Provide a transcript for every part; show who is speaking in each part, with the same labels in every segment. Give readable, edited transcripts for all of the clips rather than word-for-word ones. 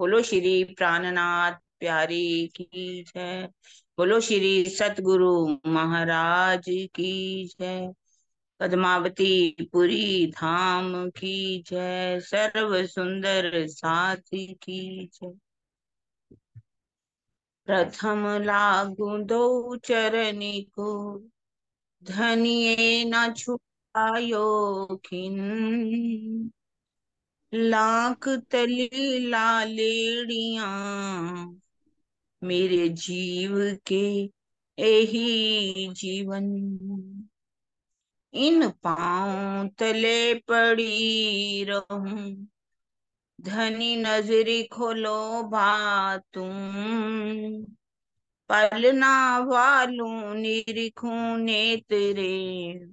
Speaker 1: बोलो श्री प्राणनाथ प्यारी की जय। बोलो श्री सतगुरु महाराज की जय। पद्मावती पुरी धाम की जय। सर्व सुंदर साथी की जय। प्रथम लागू दो चरनी को, धनिये न छुपायो खिन। लाख तली लालेड़िया, मेरे जीव के यही जीवन। इन पांव तले पड़ी रहूं, धनी नजरी खोलो भा तुम। पलना वालू निरीखूं नेत्रे,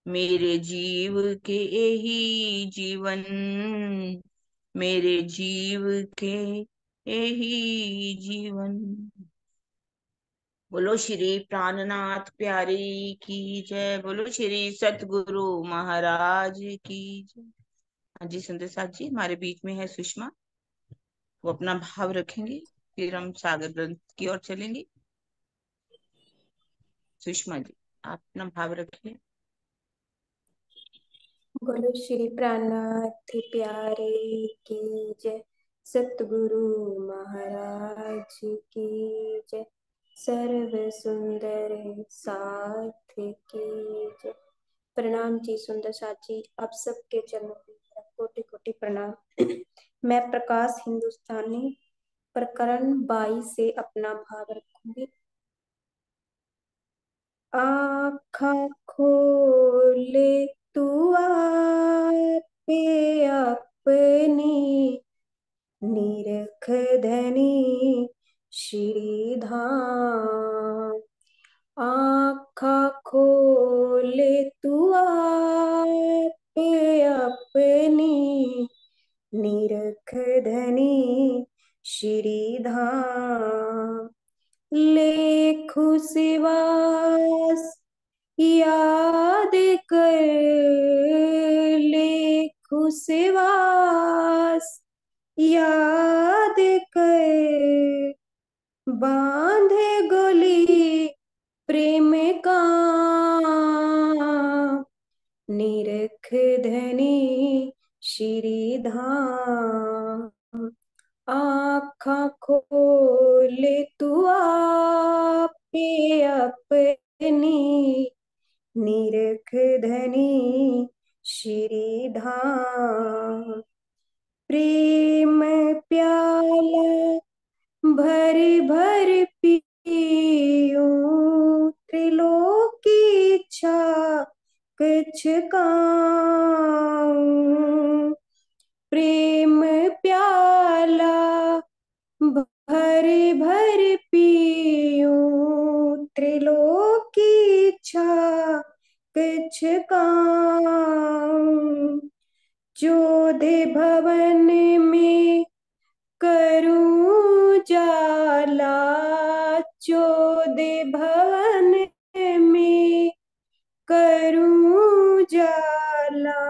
Speaker 1: मेरे जीव के यही जीवन। मेरे जीव के यही जीवन। बोलो श्री प्राणनाथ प्यारी की जय। बोलो श्री सतगुरु महाराज की जय। हाँ जी सुंदर साथ जी हमारे बीच में है सुषमा। वो अपना भाव रखेंगे, फिर हम सागर ग्रंथ की ओर चलेंगे। सुषमा जी, आप अपना भाव रखिए।
Speaker 2: बोलो श्री प्राणनाथ प्यारे की जय। सतगुरु महाराज की जय। सर्व सुंदर साथ की जय। प्रणाम जी सुंदर साथ जी, आप सबके चरणों में मेरा कोटि कोटि प्रणाम। मैं प्रकाश हिंदुस्तानी प्रकरण 22 से अपना भाव रखूंगी। आँखा खोले तू आपे अपनी, निरख धनी श्री धाम। आँखा खोले तू आपे अपनी, निरख धनी श्री धाम। लेखु सिवास याद कर, लेखु सिवास याद कर। बांधे गोली प्रेम का, निरख धनी श्री धाम। आँखा खोले तू आपे अपनी, निरख धनी श्री धाम। प्रेम प्याला भर भर पियो, त्रिलोकी इच्छा कछ काऊं। प्रेम प्याला भर भर पियूं, त्रिलोकी इच्छा कछ काऊं। जोधे भवन में करूं जाला, चोदे भवन में करूं जाला।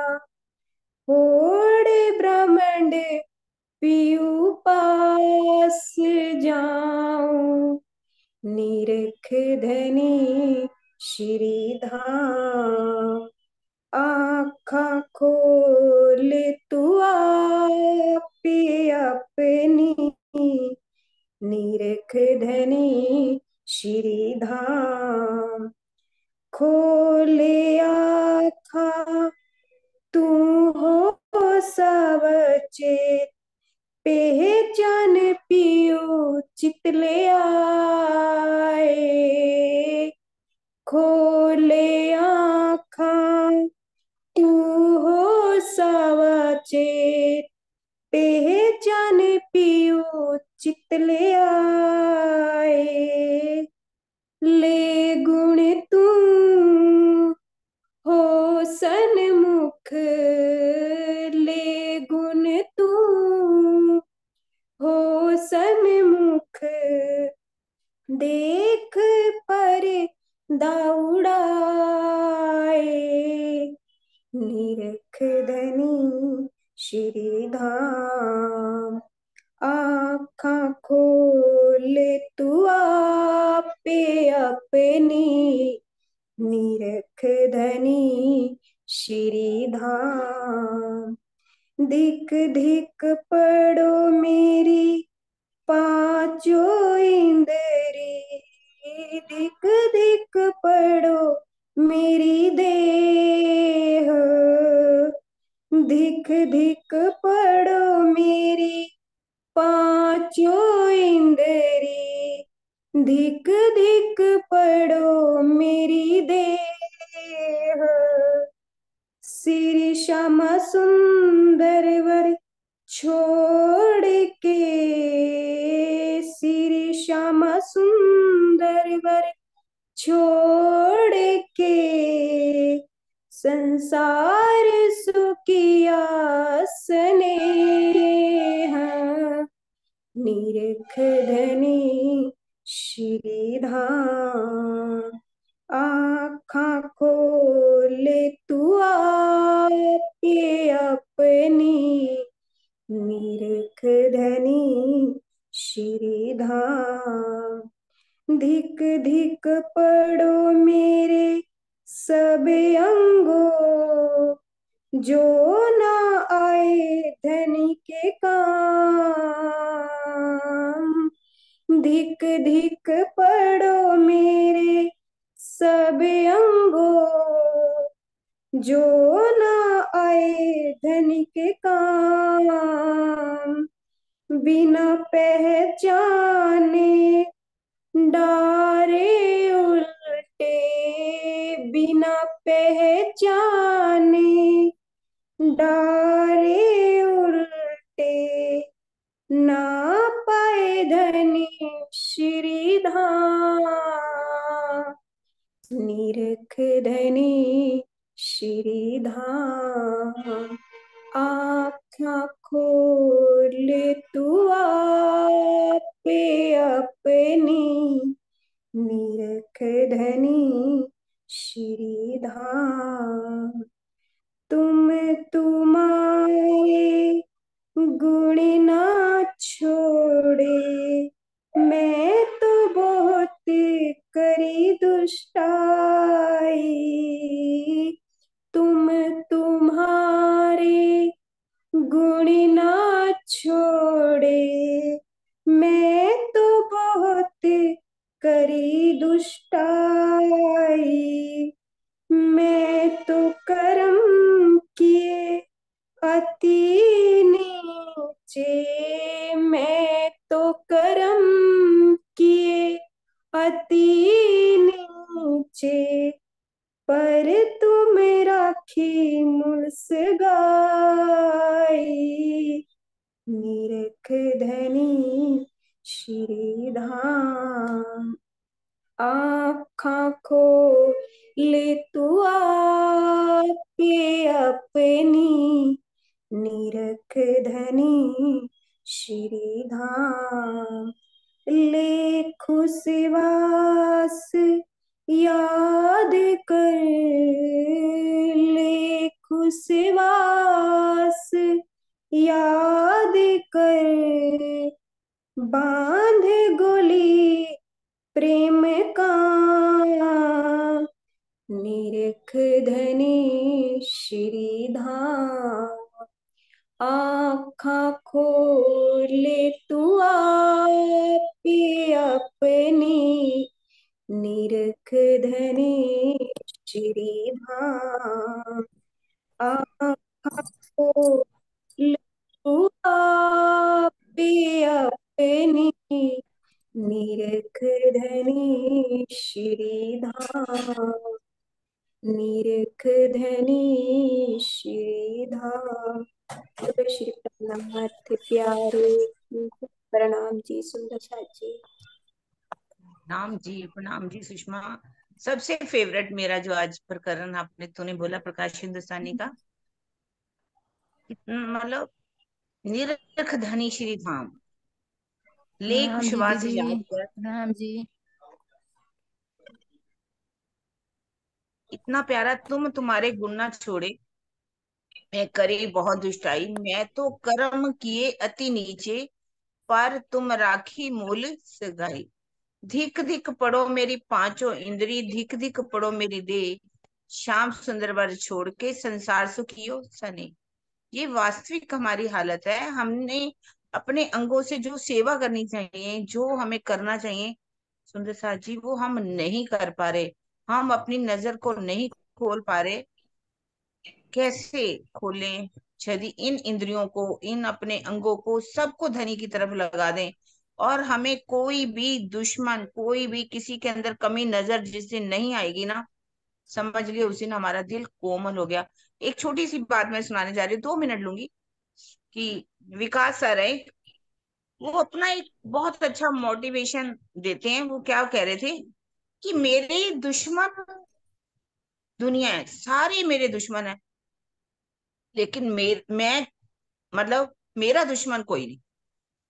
Speaker 2: ओढ़े ब्रह्मांड पीऊ पास जाऊं, निरख धनी श्री धाम। आँखा खोले तू आपे अपनी, निरख धनी श्री धाम। खोले आँखा तू हो सवचेत, पहचान पियो चितले आए। खोले आँखा तू हो सवचेत, पहचान पियो चितले आए। ले गुण तू हो सन्मुख, ले गुण तू हो सन्मुख। देख पर दौड़ाए, निरख धनी श्री धाम। आँखां खोले तू आपे अपनी, निरख धनी श्री धाम। धिक धिक पड़ो मेरी पांचों इंद्री, धिक धिक पड़ो मेरी देह, धिक धिक पड़ो मेरी पांचों इंद्री, धिक धिक पड़ो मेरी देह। श्री श्यामा सुंदर वर छोड़ के, श्री श्यामा सुंदर वर छोड़ के, संसार सुखिया स्नेह, निरख धनी श्री धाम। आँखां खोले तू आपे अपनी, निरख धनी श्री धाम। धिक धिक पड़ो मेरे सब अंगों, जो ना आए धनी के काम। धिक धिक पड़ो मेरे सब अंगों, जो ना आए धनी के काम। बिना पहचाने डारे उल्टे, बिना पहचाने डारे उल्टे, ना पाए धनी श्री धाम। निरख धनी श्री धाम। आँखां खोले तू आपे अपनी, निरख धनी श्री धाम। तुम तुम्हारे गुण ना छोड़े, मैं तो बहुत करी दुष्टाई। तुम तुम्हारे गुण ना छोड़े, मैं तो बहुत करी दुष्टाई। मैं तो कर्म किए अति नीचे, मैं तो कर्म किए अति नीचे, पर तुम राखी मुस्काई। निरख धनी श्री धाम। आँखां खोले तू आपे अपनी, निरख धनी श्री धाम। लेखु सिवास याद कर, लेखु सिवास याद कर, बांध गोली प्रेम का, निरख धनी श्री धाम। आँखां खोले तू आपे अपनी, निरख धनी श्री धाम। आँखां खोले तू आपे अपनी, निरख धनी श्री धाम। निरख धनी श्री धाम। बोलो श्री प्रणाम प्यारे की। प्रणाम जी सुंदर साथ जी।
Speaker 1: प्रणाम जी सुषमा। सबसे फेवरेट मेरा जो आज प्रकरण आपने तूने बोला प्रकाश हिंदुस्तानी का, मतलब निरख धनी श्री धाम, ले
Speaker 3: प्रणाम जी
Speaker 1: खुशवास
Speaker 3: दीदी।
Speaker 1: याद कर।
Speaker 3: प्रणाम जी।
Speaker 1: इतना प्यारा, तुम तुम्हारे गुण ना छोड़े, मैं करी बहुत दुष्टाई, मैं तो कर्म किए अति नीचे, पर तुम राखी मूल सगाई। धिक धिक पड़ो मेरी पांचों इंद्री, धिक धिक पड़ो मेरी देह। श्याम सुंदर वर छोड़ के संसार सुखियो सने। ये वास्तविक हमारी हालत है। हमने अपने अंगों से जो सेवा करनी चाहिए, जो हमें करना चाहिए सुंदर साथ जी, वो हम नहीं कर पा रहे। हम अपनी नजर को नहीं खोल पा रहे। कैसे खोलें? यदि इन इंद्रियों को, इन अपने अंगों को सबको धनी की तरफ लगा दें, और हमें कोई भी दुश्मन, कोई भी किसी के अंदर कमी नजर जिस दिन नहीं आएगी ना, समझ लियो उस दिन हमारा दिल कोमल हो गया। एक छोटी सी बात मैं सुनाने जा रही हूँ, 2 मिनट लूंगी। कि विकास सर है, वो अपना एक बहुत अच्छा मोटिवेशन देते हैं। वो क्या कह रहे थे कि मेरे दुश्मन दुनिया है, सारे मेरे दुश्मन है, लेकिन मैं मतलब मेरा दुश्मन कोई नहीं।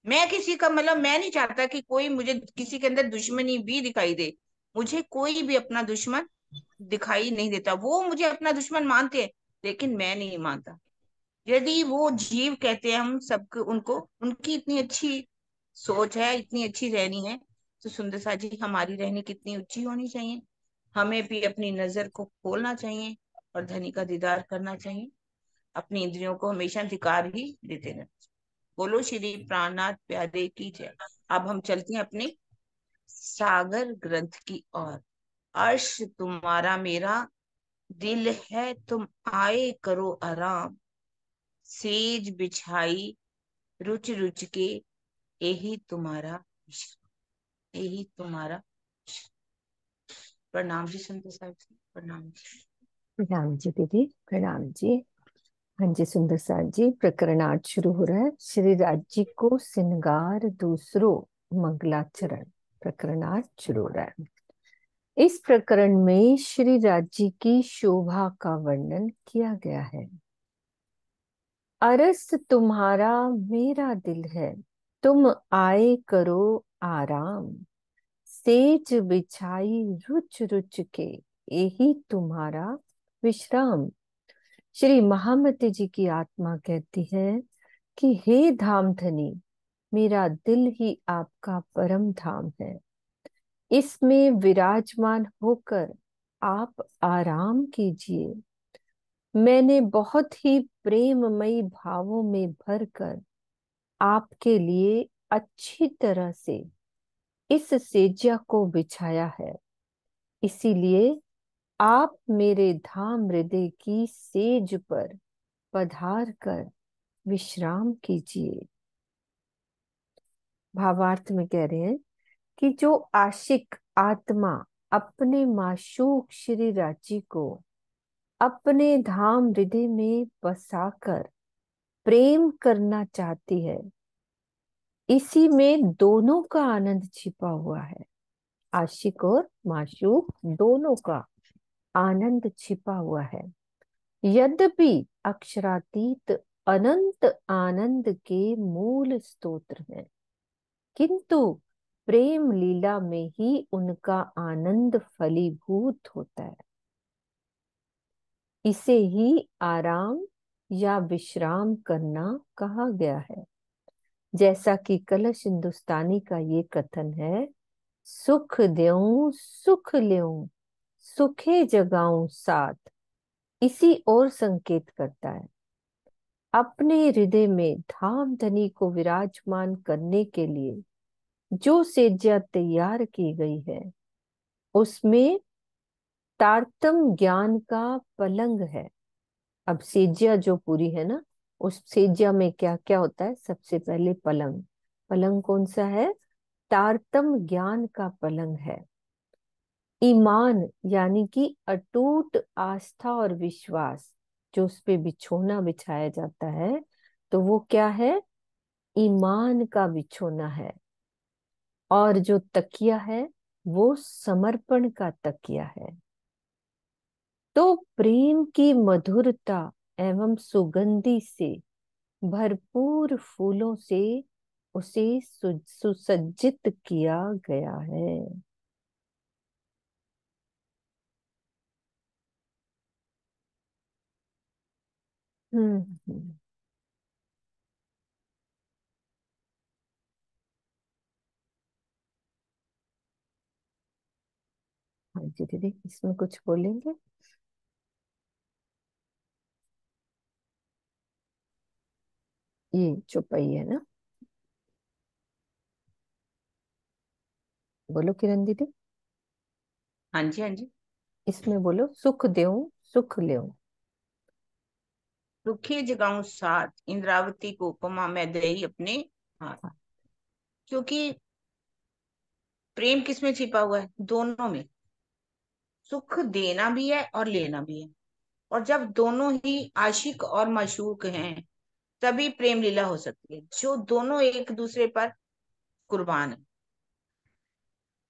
Speaker 1: मैं किसी का मतलब मैं नहीं चाहता कि कोई मुझे किसी के अंदर दुश्मनी भी दिखाई दे। मुझे कोई भी अपना दुश्मन दिखाई नहीं देता। वो मुझे अपना दुश्मन मानते हैं, लेकिन मैं नहीं मानता। यदि वो जीव कहते हैं हम सबको, उनको उनकी इतनी अच्छी सोच है, इतनी अच्छी रहनी है, तो सुंदर सा जी हमारी रहनी कितनी ऊंची होनी चाहिए। हमें भी अपनी नजर को खोलना चाहिए और धनी का दीदार करना चाहिए। अपनी इंद्रियों को हमेशा धिकार ही देते रहना। बोलो श्री प्राणनाथ प्यारे की जय। अब हम चलते हैं अपने सागर ग्रंथ की ओर। अर्श तुम्हारा मेरा दिल है, तुम आए करो आराम। सेज बिछाई रुच रुच के, यही तुम्हारा विश्राम, यही तुम्हारा विश्राम। प्रणाम जी संत साहब जी, प्रणाम जी।
Speaker 3: प्रणाम जी दीदी, प्रणाम जी। हाँ जी सुंदर साथ जी, प्रकरण 8 शुरू हो रहा है। श्री राज जी को सिंगार दूसरो मंगलाचरण। प्रकरण 8 शुरू हो रहा है। इस प्रकरण में श्री राज जी की शोभा का वर्णन किया गया है। अरस तुम्हारा मेरा दिल है, तुम आए करो आराम। सेज बिछाई रुच रुच के, यही तुम्हारा विश्राम। श्री महामती जी की आत्मा कहती है कि हे धाम धनी, मेरा दिल ही आपका परम धाम है। इसमें विराजमान होकर आप आराम कीजिए। मैंने बहुत ही प्रेममयी भावों में भरकर आपके लिए अच्छी तरह से इस सेज्या को बिछाया है। इसीलिए आप मेरे धाम हृदय की सेज पर पधार कर विश्राम कीजिए। भावार्थ में कह रहे हैं कि जो आशिक आत्मा अपने माशूक श्री राजी को अपने धाम हृदय में बसाकर प्रेम करना चाहती है, इसी में दोनों का आनंद छिपा हुआ है। आशिक और माशूक दोनों का आनंद छिपा हुआ है। यद्यपि अक्षरातीत अनंत आनंद के मूल स्तोत्र हैं, किंतु प्रेम लीला में ही उनका आनंद फलीभूत होता है। इसे ही आराम या विश्राम करना कहा गया है। जैसा कि कलश हिंदुस्तानी का ये कथन है, सुख देऊं सुख लेऊं, सुखे जगाऊं साथ। इसी ओर संकेत करता है। अपने हृदय में धाम धनी को विराजमान करने के लिए जो सेज्या तैयार की गई है, उसमें तारतम ज्ञान का पलंग है। अब सेज्या जो पूरी है ना, उस सेज्या में क्या क्या होता है? सबसे पहले पलंग। पलंग कौन सा है? तारतम ज्ञान का पलंग है। ईमान यानी कि अटूट आस्था और विश्वास जो उस पे बिछोना बिछाया जाता है, तो वो क्या है? ईमान का बिछोना है। और जो तकिया है वो समर्पण का तकिया है। तो प्रेम की मधुरता एवं सुगंधि से भरपूर फूलों से उसे सुसज्जित किया गया है। हम्म। जी दीदी, इसमें कुछ बोलेंगे? ये चौपाई है ना? बोलो किरण दीदी।
Speaker 1: हाँ जी, हाँ जी।
Speaker 3: इसमें बोलो, सुख देऊं सुख लेऊं।
Speaker 1: रुखे जगाऊं साथ, इंद्रावती को उपमा मैं दई अपने हाथ। क्योंकि प्रेम किसमें छिपा हुआ है? दोनों में। सुख देना भी है और लेना भी है। और जब दोनों ही आशिक और माशूक हैं, तभी प्रेम लीला हो सकती है, जो दोनों एक दूसरे पर कुर्बान है।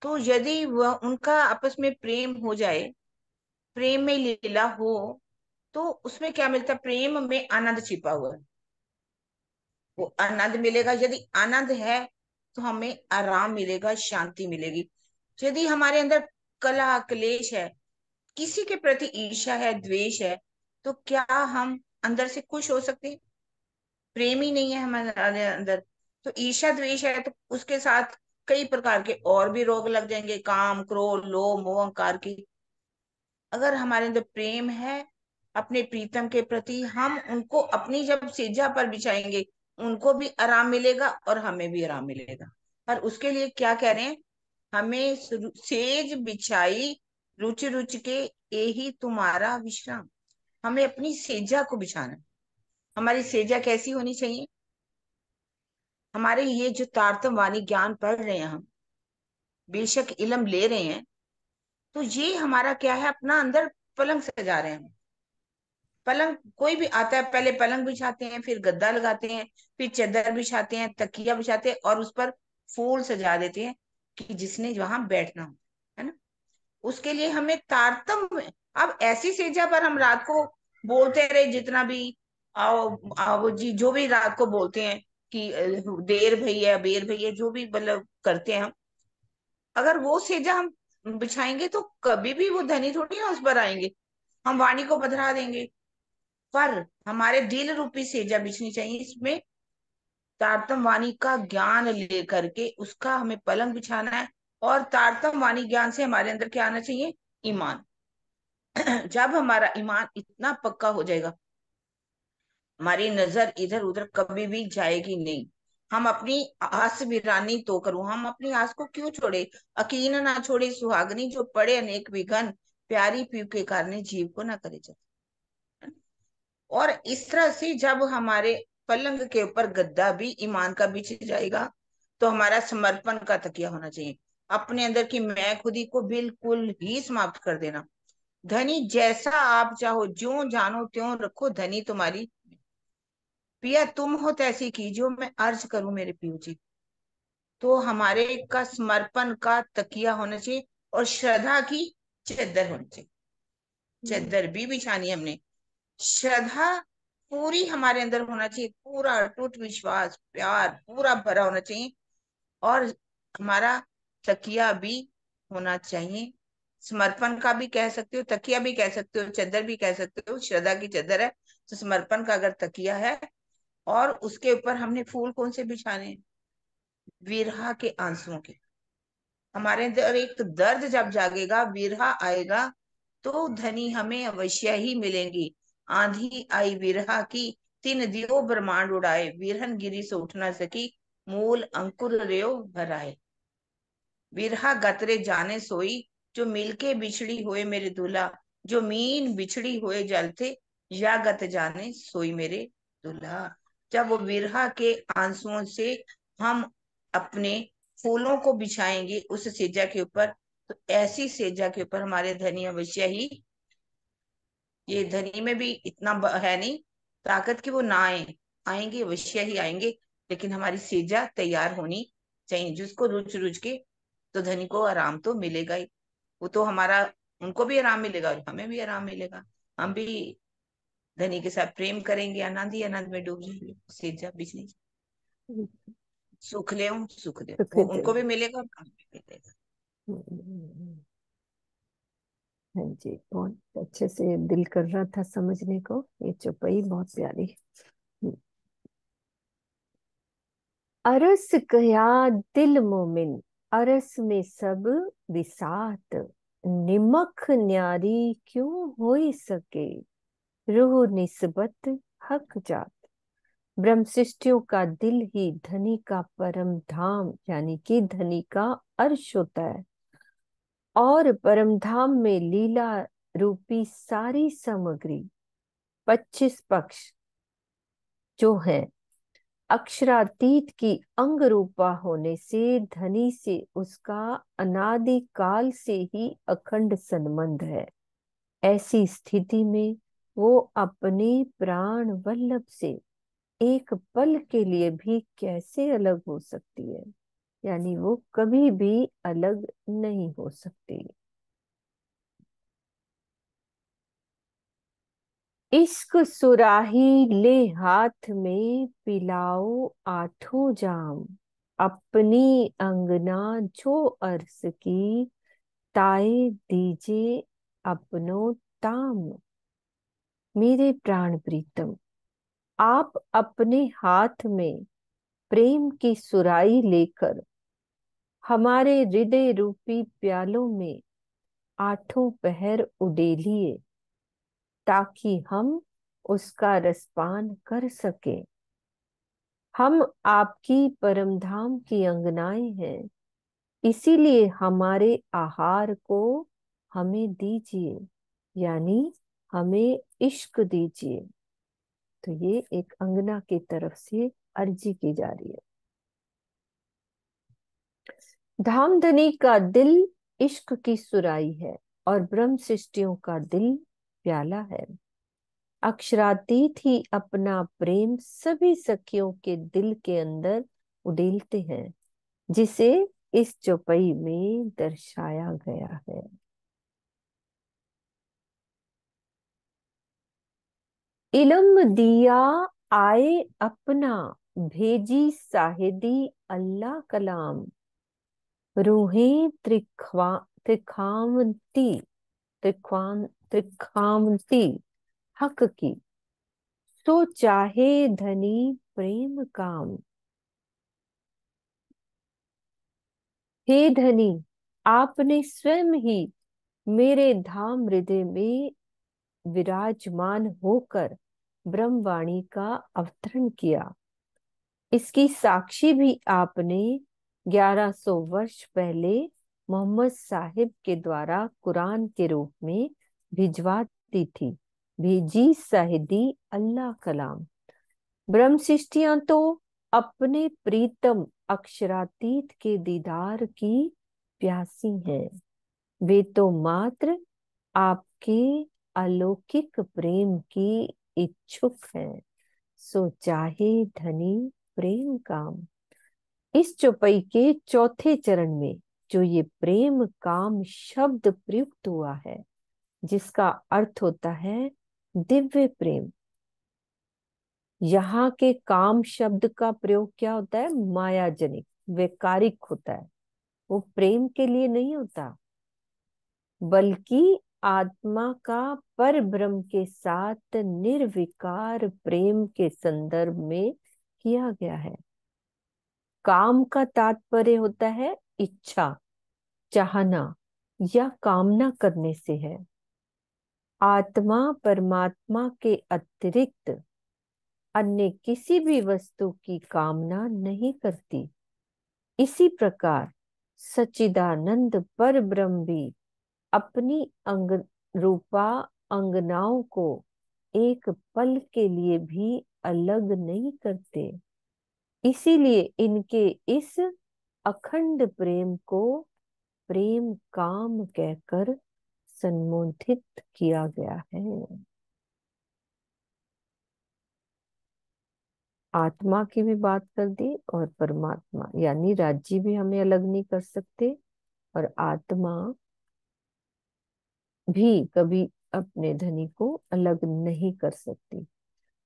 Speaker 1: तो यदि वह उनका आपस में प्रेम हो जाए, प्रेम में लीला हो, तो उसमें क्या मिलता है? प्रेम में आनंद छिपा हुआ है, वो आनंद मिलेगा। यदि आनंद है तो हमें आराम मिलेगा, शांति मिलेगी। यदि हमारे अंदर कलह क्लेश है, किसी के प्रति ईर्ष्या है, द्वेष है, तो क्या हम अंदर से खुश हो सकते हैं? प्रेम ही नहीं है हमारे अंदर, तो ईर्ष्या द्वेष है, तो उसके साथ कई प्रकार के और भी रोग लग जाएंगे, काम क्रोध लोभ मोह अहंकार की। अगर हमारे अंदर प्रेम है अपने प्रीतम के प्रति, हम उनको अपनी जब सेजा पर बिछाएंगे, उनको भी आराम मिलेगा और हमें भी आराम मिलेगा। पर उसके लिए क्या कह रहे हैं? हमें सेज बिछाई रुचि रुचि के, यही तुम्हारा विश्राम। हमें अपनी सेजा को बिछाना है। हमारी सेजा कैसी होनी चाहिए? हमारे ये जो तारतम वाणी ज्ञान पढ़ रहे हैं हम, बेशक इल्म ले रहे हैं, तो ये हमारा क्या है? अपना अंदर पलंग सजा रहे हैं। पलंग कोई भी आता है, पहले पलंग बिछाते हैं, फिर गद्दा लगाते हैं, फिर चादर बिछाते हैं, तकिया बिछाते हैं, और उस पर फूल सजा देते हैं कि जिसने वहां बैठना हो, है ना? उसके लिए हमें तारतम। अब ऐसी सेजा पर हम रात को बोलते रहे जितना भी, आओ जी, जो भी रात को बोलते हैं कि देर भैया बेर भैया, जो भी मतलब करते हैं हम, अगर वो सेजा हम बिछाएंगे तो कभी भी वो धनी थोड़ी ना उस पर आएंगे, हम वाणी को बधरा देंगे। पर हमारे दिल रूपी सेजा बिछनी चाहिए, इसमें तारतम वाणी का ज्ञान लेकर के उसका हमें पलंग बिछाना है। और तारतम वाणी ज्ञान से हमारे अंदर क्या आना चाहिए? ईमान। जब हमारा ईमान इतना पक्का हो जाएगा, हमारी नजर इधर उधर कभी भी जाएगी नहीं। हम अपनी आस बिरानी तो करूं, हम अपनी आस को क्यों छोड़े? अकीन ना छोड़े सुहागनी, जो पड़े अनेक विघन, प्यारी पीव के कारण जीव को ना करे जतन। और इस तरह से जब हमारे पलंग के ऊपर गद्दा भी ईमान का बिछ जाएगा, तो हमारा समर्पण का तकिया होना चाहिए। अपने अंदर की मैं खुदी को बिल्कुल ही समाप्त कर देना। धनी जैसा आप चाहो, ज्यों जानो त्यों रखो धनी तुम्हारी, पिया तुम हो तैसी की जो मैं अर्ज करूं मेरे पियो जी। तो हमारे का समर्पण का तकिया होना चाहिए, और श्रद्धा की चद्दर होनी चाहिए। चद्दर भी बिछानी है हमने। श्रद्धा पूरी हमारे अंदर होना चाहिए, पूरा अटूट विश्वास प्यार पूरा भरा होना चाहिए। और हमारा तकिया भी होना चाहिए। समर्पण का भी कह सकते हो, तकिया भी कह सकते हो, चद्दर भी कह सकते हो। श्रद्धा की चद्दर है तो समर्पण का अगर तकिया है, और उसके ऊपर हमने फूल कौन से बिछाने हैं? विरहा के आंसुओं के। हमारे अंदर एक दर्द जब जागेगा, विरहा आएगा, तो धनी हमें अवश्य ही मिलेंगी। आंधी आई विरहा की, तीन दियो ब्रह्मांड उड़ाए, विरहन गिरी से उठ ना सकी, मूल अंकुर रेयो भराए। विरहा गतरे जाने सोई, जो मिलके बिछड़ी हुए मेरे दूल्हा, जो मीन बिछड़ी हुए जल थे, या गत जाने सोई मेरे दूल्हा। जब वो विरहा के आंसुओं से हम अपने फूलों को बिछाएंगे उस सेजा के ऊपर, तो ऐसी सेजा के ऊपर हमारे धनी अवश्य ही, ये धनी में भी इतना है नहीं ताकत कि वो ना आए, आएंगे अवश्य ही आएंगे। लेकिन हमारी सेजा तैयार होनी चाहिए, जिसको रुच रुच के, तो धनी को आराम तो मिलेगा ही। वो तो हमारा, उनको भी आराम मिलेगा और हमें भी आराम मिलेगा। हम भी धनी के साथ प्रेम करेंगे, आनंद ही आनंद में डूब जाएंगे। सेजा बिजली, सुख ले सुख दे,
Speaker 3: सुख
Speaker 1: वो
Speaker 3: दे।
Speaker 1: उनको भी मिलेगा और हमें भी मिलेगा।
Speaker 3: हाँ जी, बहुत अच्छे से दिल कर रहा था समझने को, ये चौपाई बहुत प्यारी। अरस कया दिल मोमिन, अरस में सब विसात, निमख न्यारी क्यों होई सके, रूह निस्बत हक जात। ब्रह्म सृष्टियों का दिल ही धनी का परम धाम यानी कि धनी का अर्श होता है। और परम धाम में लीला रूपी सारी सामग्री 25 पक्ष जो है अक्षरातीत की अंग रूपा होने से धनी से उसका अनादि काल से ही अखंड संबंध है। ऐसी स्थिति में वो अपने प्राण वल्लभ से एक पल के लिए भी कैसे अलग हो सकती है, यानी वो कभी भी अलग नहीं हो सकती। इश्क सुराही ले हाथ में पिलाओ आठों जाम, अपनी अंगना जो अर्ज की ताए दीजे अपनो ताम। मेरे प्राण प्रीतम, आप अपने हाथ में प्रेम की सुराही लेकर हमारे हृदय रूपी प्यालों में आठों पहर उडेलिए ताकि हम उसका रसपान कर सके। हम आपकी परमधाम की अंगनाएं हैं, इसीलिए हमारे आहार को हमें दीजिए, यानी हमें इश्क दीजिए। तो ये एक अंगना की तरफ से अर्जी की जा रही है। धामधनी का दिल इश्क की सुराई है और ब्रह्म सृष्टियों का दिल प्याला है। अक्षरातीत ही अपना प्रेम सभी सखियों के दिल के अंदर उड़ेलते हैं, जिसे इस चौपाई में दर्शाया गया है। इल्म दिया आए अपना, भेजी साहिदी अल्लाह कलाम। रूहें त्रिखावंती त्रिखावंती हक की, सो चाहे धनी प्रेम काम। हे धनी, आपने स्वयं ही मेरे धाम हृदय में विराजमान होकर ब्रह्मवाणी का अवतरण किया। इसकी साक्षी भी आपने 1100 वर्ष पहले मोहम्मद साहिब के द्वारा कुरान के रूप में भिजवा दी थी। भेजी साहिदी अल्लाह कलाम। ब्रह्म सृष्टियां तो अपने प्रीतम अक्षरातीत के दीदार की प्यासी हैं। वे तो मात्र आपके अलौकिक प्रेम की इच्छुक हैं। सो चाहे धनी प्रेम काम। इस चौपाई के चौथे चरण में जो ये प्रेम काम शब्द प्रयुक्त हुआ है, जिसका अर्थ होता है दिव्य प्रेम। यहाँ के काम शब्द का प्रयोग क्या होता है? मायाजनिक, वैकारिक होता है। वो प्रेम के लिए नहीं होता, बल्कि आत्मा का पर ब्रह्म के साथ निर्विकार प्रेम के संदर्भ में किया गया है। काम का तात्पर्य होता है इच्छा, चाहना या कामना करने से है। आत्मा परमात्मा के अतिरिक्त अन्य किसी भी वस्तु की कामना नहीं करती। इसी प्रकार सच्चिदानंद पर ब्रह्म भी अपनी अंग रूपा अंगनाओं को एक पल के लिए भी अलग नहीं करते। इसीलिए इनके इस अखंड प्रेम को प्रेम काम कहकर संबोधित किया गया है। आत्मा की भी बात कर दी और परमात्मा यानी राज्य भी हमें अलग नहीं कर सकते, और आत्मा भी कभी अपने धनी को अलग नहीं कर सकती।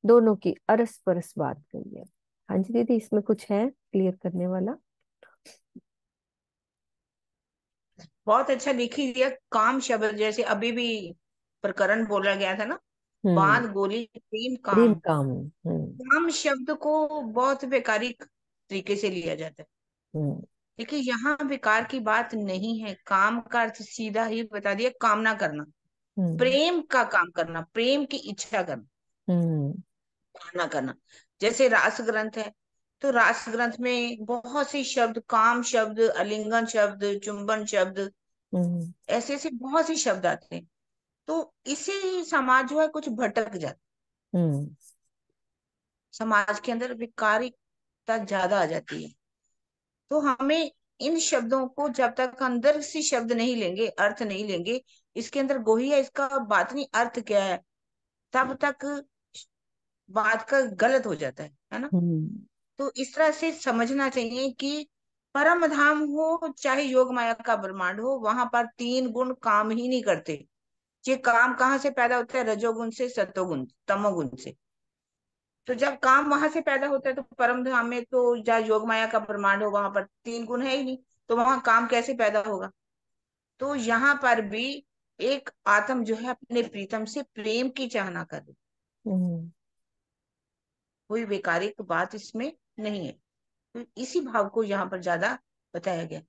Speaker 3: दोनों की अरस परस बात कही है। हाँ जी दीदी, इसमें कुछ है क्लियर करने वाला?
Speaker 1: बहुत अच्छा लिख ही दिया। काम शब्द जैसे अभी भी प्रकरण बोला गया था ना,
Speaker 3: हम्म।
Speaker 1: बांध गोली प्रेम
Speaker 3: प्रेम
Speaker 1: काम।
Speaker 3: काम।
Speaker 1: काम शब्द को बहुत वैकारिक तरीके से लिया जाता है।
Speaker 3: हम्म।
Speaker 1: देखिए यहाँ विकार की बात नहीं है, काम का अर्थ सीधा ही बता दिया, कामना करना,
Speaker 3: हम्म।
Speaker 1: प्रेम का काम करना, प्रेम की इच्छा करना,
Speaker 3: हम्म।
Speaker 1: कामना करना। जैसे रास ग्रंथ है, तो रास ग्रंथ में बहुत से शब्द, काम शब्द, आलिंगन शब्द, चुंबन शब्द,
Speaker 3: हम्म।
Speaker 1: ऐसे ऐसे बहुत से शब्द आते हैं। तो इससे समाज जो है कुछ भटक जाता,
Speaker 3: हम्म।
Speaker 1: समाज के अंदर विकारिता ज्यादा आ जाती है। तो हमें इन शब्दों को जब तक अंदर से शब्द नहीं लेंगे, अर्थ नहीं लेंगे, इसके अंदर गोही है, इसका बातनी अर्थ क्या है, तब तक बात का गलत हो जाता है ना।
Speaker 3: हम्म।
Speaker 1: तो इस तरह से समझना चाहिए कि परम धाम हो चाहे योग माया का ब्रह्मांड हो, वहां पर तीन गुण काम ही नहीं करते। ये काम कहाँ से पैदा होता है? रजोगुण से, सतोगुण, तमोगुण से। तो जब काम वहां से पैदा होता है तो परम धाम में तो जहाँ योग माया का ब्रह्मांड हो वहां पर तीन गुण है ही नहीं, तो वहां काम कैसे पैदा होगा? तो यहाँ पर भी एक आत्म जो है अपने प्रीतम से प्रेम की चाहना कर रही,
Speaker 3: हम्म।
Speaker 1: कोई वैकारिक बात इसमें नहीं है। तो इसी भाव को यहाँ पर ज्यादा बताया गया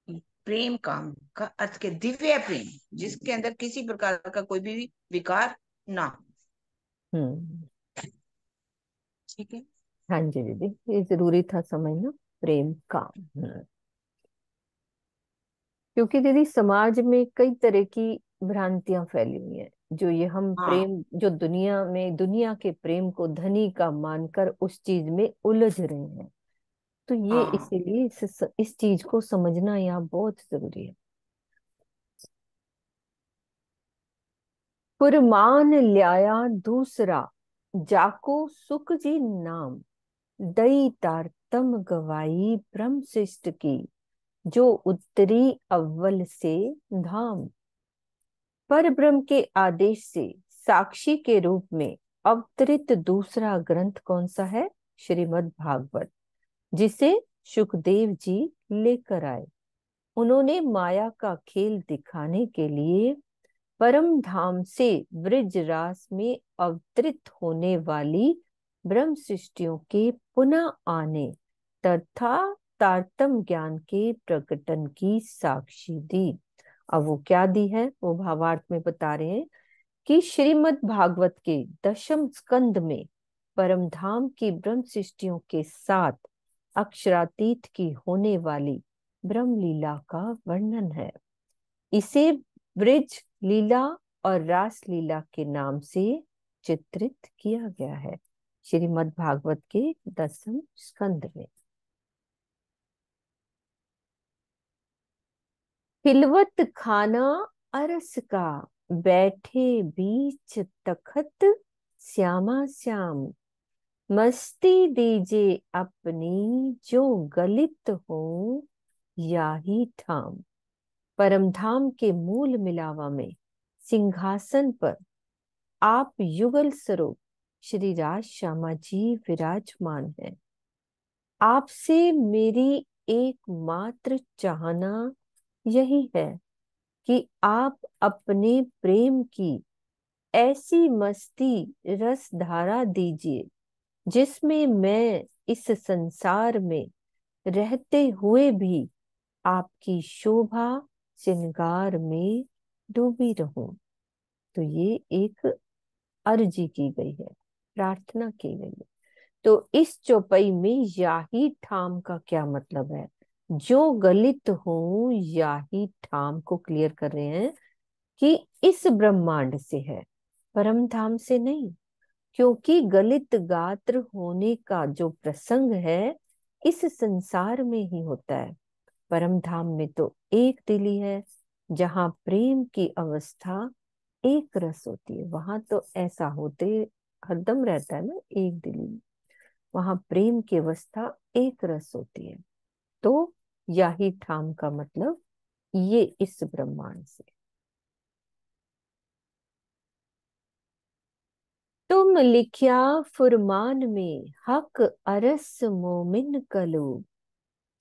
Speaker 1: कि प्रेम काम का अर्थ के दिव्य प्रेम, जिसके अंदर किसी प्रकार का कोई भी विकार ना हो।
Speaker 3: हम्म।
Speaker 1: ठीक है।
Speaker 3: हाँ जी दीदी, ये जरूरी था समझना, प्रेम काम। क्योंकि दीदी समाज में कई तरह की भ्रांतियां फैली हुई हैं, जो ये हम
Speaker 1: हाँ
Speaker 3: प्रेम, जो दुनिया में दुनिया के प्रेम को धनी का मानकर उस चीज में उलझ रहे हैं। तो ये
Speaker 1: हाँ
Speaker 3: इसीलिए इस चीज को समझना यहाँ बहुत जरूरी है। फुरमान ल्याया दूसरा, जाको सुख जी नाम, दई तारतम गवाई ब्रह्म शिष्ट की, जो उत्तरी अव्वल से धाम। पर ब्रह्म के आदेश से साक्षी के रूप में अवतरित दूसरा ग्रंथ कौन सा है? श्रीमद् भागवत, जिसे सुखदेव जी लेकर आए। उन्होंने माया का खेल दिखाने के लिए परम धाम से ब्रिजरास में अवतरित होने वाली ब्रह्म सृष्टियों के पुनः आने तथा तारतम ज्ञान के प्रकटन की साक्षी दी। अब वो क्या दी है, वो भावार्थ में बता रहे हैं कि श्रीमद् भागवत के दशम स्कंद में परम धाम की ब्रह्म सृष्टियों के साथ अक्षरातीत की होने वाली ब्रह्म लीला का वर्णन है। इसे ब्रिज लीला और रास लीला के नाम से चित्रित किया गया है श्रीमद् भागवत के दसम स्कंद में। खिलवत खाना अरस का, बैठे बीच तखत श्यामा श्याम, मस्ती दीजे अपनी जो गलित हो या ही ठाम। परमधाम के मूल मिलावा में सिंहासन पर आप युगल स्वरूप श्री राज श्यामा जी विराजमान हैं। आपसे मेरी एकमात्र चाहना यही है कि आप अपने प्रेम की ऐसी मस्ती रस धारा दीजिए, जिसमें मैं इस संसार में रहते हुए भी आपकी शोभा श्रृंगार में डूबी रहूं। तो ये एक अर्जी की गई है, प्रार्थना की गई है। तो इस चौपाई में याही ठाम का क्या मतलब है? जो गलित हूं याही ठाम को क्लियर कर रहे हैं कि इस ब्रह्मांड से है, परम धाम से नहीं। क्योंकि गलित गात्र होने का जो प्रसंग है इस संसार में ही होता है। परम धाम में तो एक दिली है, जहां प्रेम की अवस्था एक रस होती है। वहां तो ऐसा होते हरदम रहता है ना, एक दिली में। वहां प्रेम की अवस्था एक रस होती है। तो याही ठाम का मतलब ये इस ब्रह्मांड से। तुम लिख्या फुरमान में हक अरस मोमिन कलो,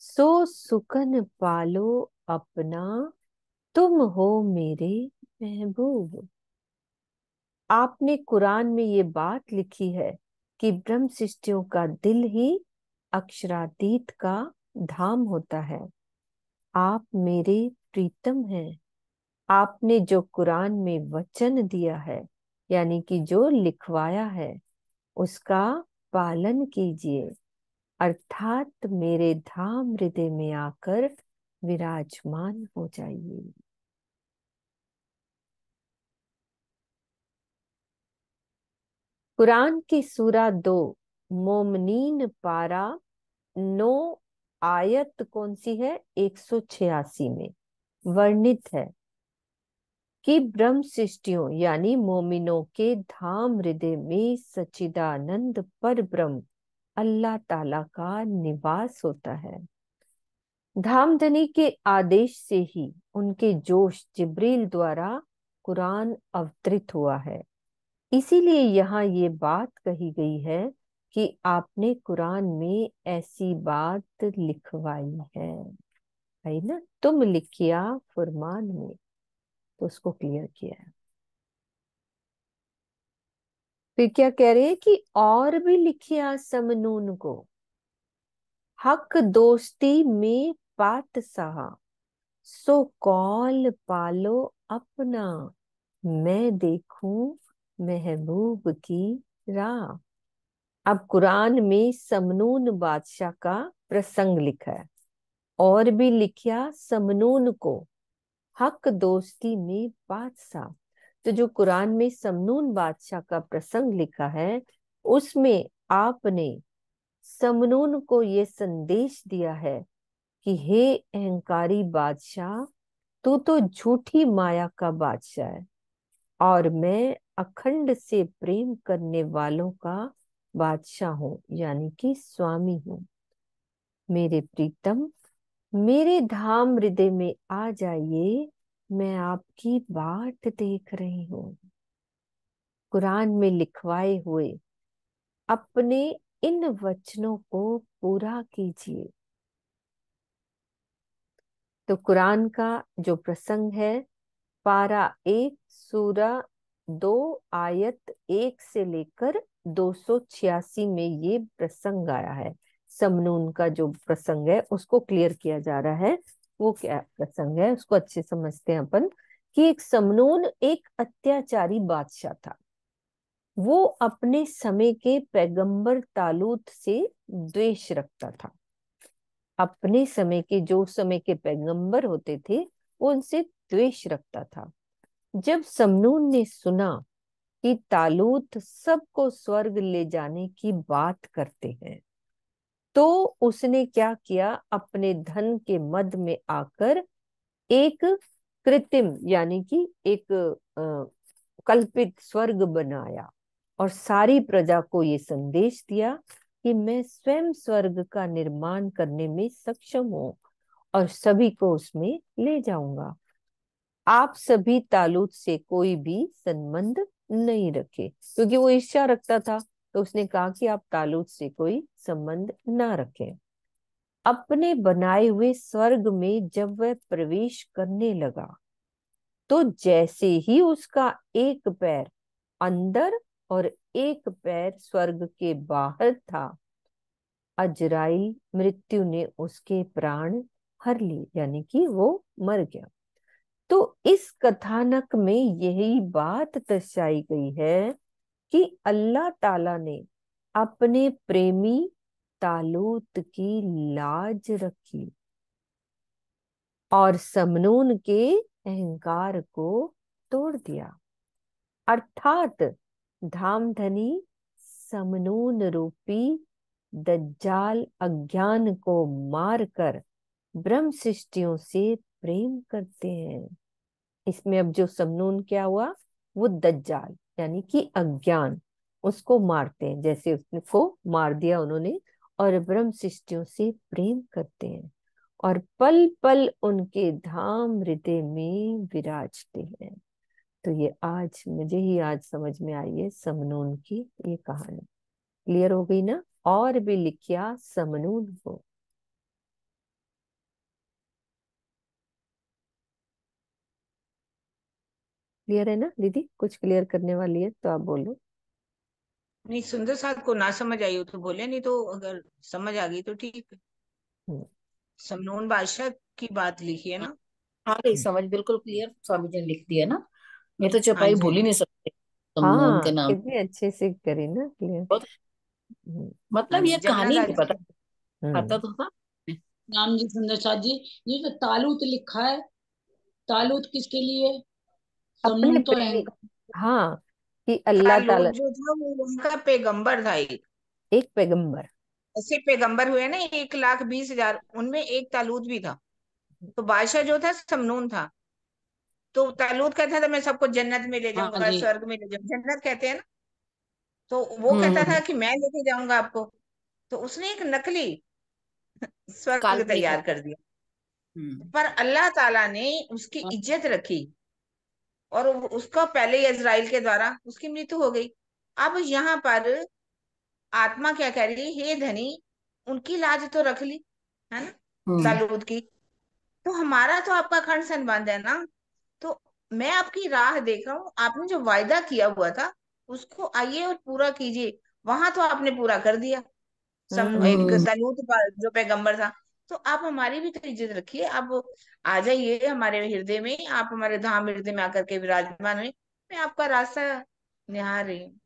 Speaker 3: सो सुकन पालो अपना, तुम हो मेरे महबूब। आपने कुरान में ये बात लिखी है कि ब्रह्म सृष्टियों का दिल ही अक्षरातीत का धाम होता है। आप मेरे प्रीतम हैं। आपने जो कुरान में वचन दिया है, यानी कि जो लिखवाया है, उसका पालन कीजिए, अर्थात मेरे धाम हृदय में आकर विराजमान हो जाइए। कुरान की सूरा 2 मोमनीन पारा 9 आयत कौन सी है? 186 में वर्णित है कि ब्रह्म सृष्टियों यानी मोमिनों के धाम हृदय में सच्चिदानंद पर ब्रह्म अल्लाह ताला का निवास होता है। धामधनी के आदेश से ही उनके जोश जिब्रील द्वारा कुरान अवतरित हुआ है। इसीलिए यहाँ ये बात कही गई है कि आपने कुरान में ऐसी बात लिखवाई है ना, तुम लिखिया फुरमान में, तो उसको क्लियर किया है। फिर क्या कह रहे हैं कि और भी लिखिया समनून को, हक दोस्ती में पात सहा, सो कौल पालो अपना, मैं देखूं महबूब की राह। अब कुरान में समनून बादशाह का प्रसंग लिखा है, और भी लिखा समनून को हक दोस्ती में बादशाह। तो जो कुरान में समनून बादशाह का प्रसंग लिखा है, उसमें आपने समनून को ये संदेश दिया है कि हे अहंकारी बादशाह, तू तो झूठी माया का बादशाह है, और मैं अखंड से प्रेम करने वालों का बादशाह हूँ, यानी कि स्वामी हूँ। मेरे प्रीतम, मेरे धाम हृदय में आ जाइए, मैं आपकी बाट देख रही हूँ। कुरान में लिखवाए हुए अपने इन वचनों को पूरा कीजिए। तो कुरान का जो प्रसंग है, पारा 1 सूरा 2 आयत 1 से लेकर 286 में ये प्रसंग आया है। समनून का जो प्रसंग है उसको क्लियर किया जा रहा है। वो क्या प्रसंग है उसको अच्छे समझते हैं अपन, कि एक समनून एक अत्याचारी बादशाह था। वो अपने समय के पैगंबर तालूत से द्वेष रखता था। अपने समय के जो समय के पैगंबर होते थे, वो उनसे द्वेष रखता था। जब समनून ने सुना कि तालूत सबको स्वर्ग ले जाने की बात करते हैं, तो उसने क्या किया, अपने धन के मद में आकर एक कृत्रिम यानी कि एक कल्पित स्वर्ग बनाया, और सारी प्रजा को ये संदेश दिया कि मैं स्वयं स्वर्ग का निर्माण करने में सक्षम हूँ और सभी को उसमें ले जाऊंगा। आप सभी तालूत से कोई भी संबंध नहीं रखे, क्योंकि वो ईर्ष्या रखता था। तो उसने कहा कि आप तालूत से कोई संबंध ना रखें। अपने बनाए हुए स्वर्ग में जब वह प्रवेश करने लगा, तो जैसे ही उसका एक पैर अंदर और एक पैर स्वर्ग के बाहर था, अजराइल मृत्यु ने उसके प्राण हर लिए, यानी कि वो मर गया। तो इस कथानक में यही बात दर्शाई गई है कि अल्लाह ताला ने अपने प्रेमी तालूत की लाज रखी और समनून के अहंकार को तोड़ दिया। अर्थात धामधनी समनून रूपी दज्जाल अज्ञान को मारकर ब्रह्म सृष्टियों से प्रेम करते हैं। इसमें अब जो समनून क्या हुआ, वो दज्जाल यानी कि अज्ञान, उसको मारते हैं, जैसे उसको मार दिया उन्होंने, और ब्रह्म सृष्टियों से प्रेम करते हैं और पल पल उनके धाम हृदय में विराजते हैं। तो ये आज मुझे ही आज समझ में आई है समनून की ये कहानी। क्लियर हो गई ना? और भी लिखिया समनून को। क्लियर है ना दीदी? कुछ क्लियर करने वाली है तो आप बोलो।
Speaker 1: नहीं, सुंदर साथ को ना समझ आई हो तो बोले, नहीं तो अगर समझ आ गई तो ठीक है।
Speaker 3: हम्म,
Speaker 1: समनून बादशाह की बात लिखी है ना।
Speaker 4: आ गई
Speaker 3: हम्म।
Speaker 4: समझ, बिल्कुल क्लियर स्वामी जी ने लिख दिया ना। मैं तो
Speaker 1: हाँ
Speaker 4: चौपाई
Speaker 1: जी, हाँ
Speaker 4: भूल ही
Speaker 1: जी।
Speaker 4: नहीं सकते समनून
Speaker 3: हाँ,
Speaker 4: के नाम।
Speaker 3: कितनी अच्छे से करी ना क्लियर।
Speaker 4: बहुत,
Speaker 3: हम्म।
Speaker 1: हाँ
Speaker 4: मतलब
Speaker 1: जी,
Speaker 4: ये कहानी
Speaker 1: जगन्नाथ
Speaker 4: नहीं
Speaker 1: जी।
Speaker 4: पता, आता
Speaker 3: हम्म।
Speaker 4: तो था।
Speaker 5: राम जी सुंदर साथ जी, ये जो तालूत लिखा है, तालूत किसके लिए?
Speaker 3: अपने
Speaker 5: समनून तो
Speaker 3: प्रेम।
Speaker 5: अहंकार।
Speaker 3: हाँ, कि अल्लाह
Speaker 1: तालूत
Speaker 3: ताला
Speaker 1: जो था वो उनका पैगंबर था एक।
Speaker 3: एक पैगंबर।
Speaker 1: ऐसे पैगंबर हुए ना 1,20,000, उनमें एक तालूत भी था। तो बादशाह जो था समनून था। तो तालूत कहता था मैं सबको जन्नत में ले
Speaker 5: हाँ
Speaker 1: जाऊंगा,
Speaker 5: जी।
Speaker 1: स्वर्ग में ले जाऊंगा, जन्नत कहते हैं ना। तो वो कहता
Speaker 4: हम्म।
Speaker 1: था कि मैं लेके जाऊंगा आपको। तो उसने एक नकली स्वर्ग
Speaker 4: काल्पनिक है।
Speaker 1: तैयार कर दिया।
Speaker 4: हम्म।
Speaker 1: पर अल्लाह ताला ने उसकी
Speaker 5: हाँ,
Speaker 1: इज्जत रखी, और उसका पहले ही इजराइल के द्वारा उसकी मृत्यु हो गई। अब यहाँ पर आत्मा क्या कह रही है, हे धनी, उनकी लाज तो रख ली, है ना,
Speaker 4: हम्म।
Speaker 1: तालूत की। तो हमारा तो आपका खंड संबंध है ना। तो मैं आपकी राह देख रहा हूँ, आपने जो वायदा किया हुआ था उसको आइए और पूरा कीजिए। वहां तो आपने पूरा कर दिया। एक
Speaker 4: हम्म।
Speaker 1: तालूत जो पैगंबर था। तो आप हमारी भी तो इज्जत रखिए, आप आ जाइए हमारे हृदय में, आप हमारे धाम हृदय में आकर के विराजमान हुए। मैं आपका रास्ता निहार रही हूँ।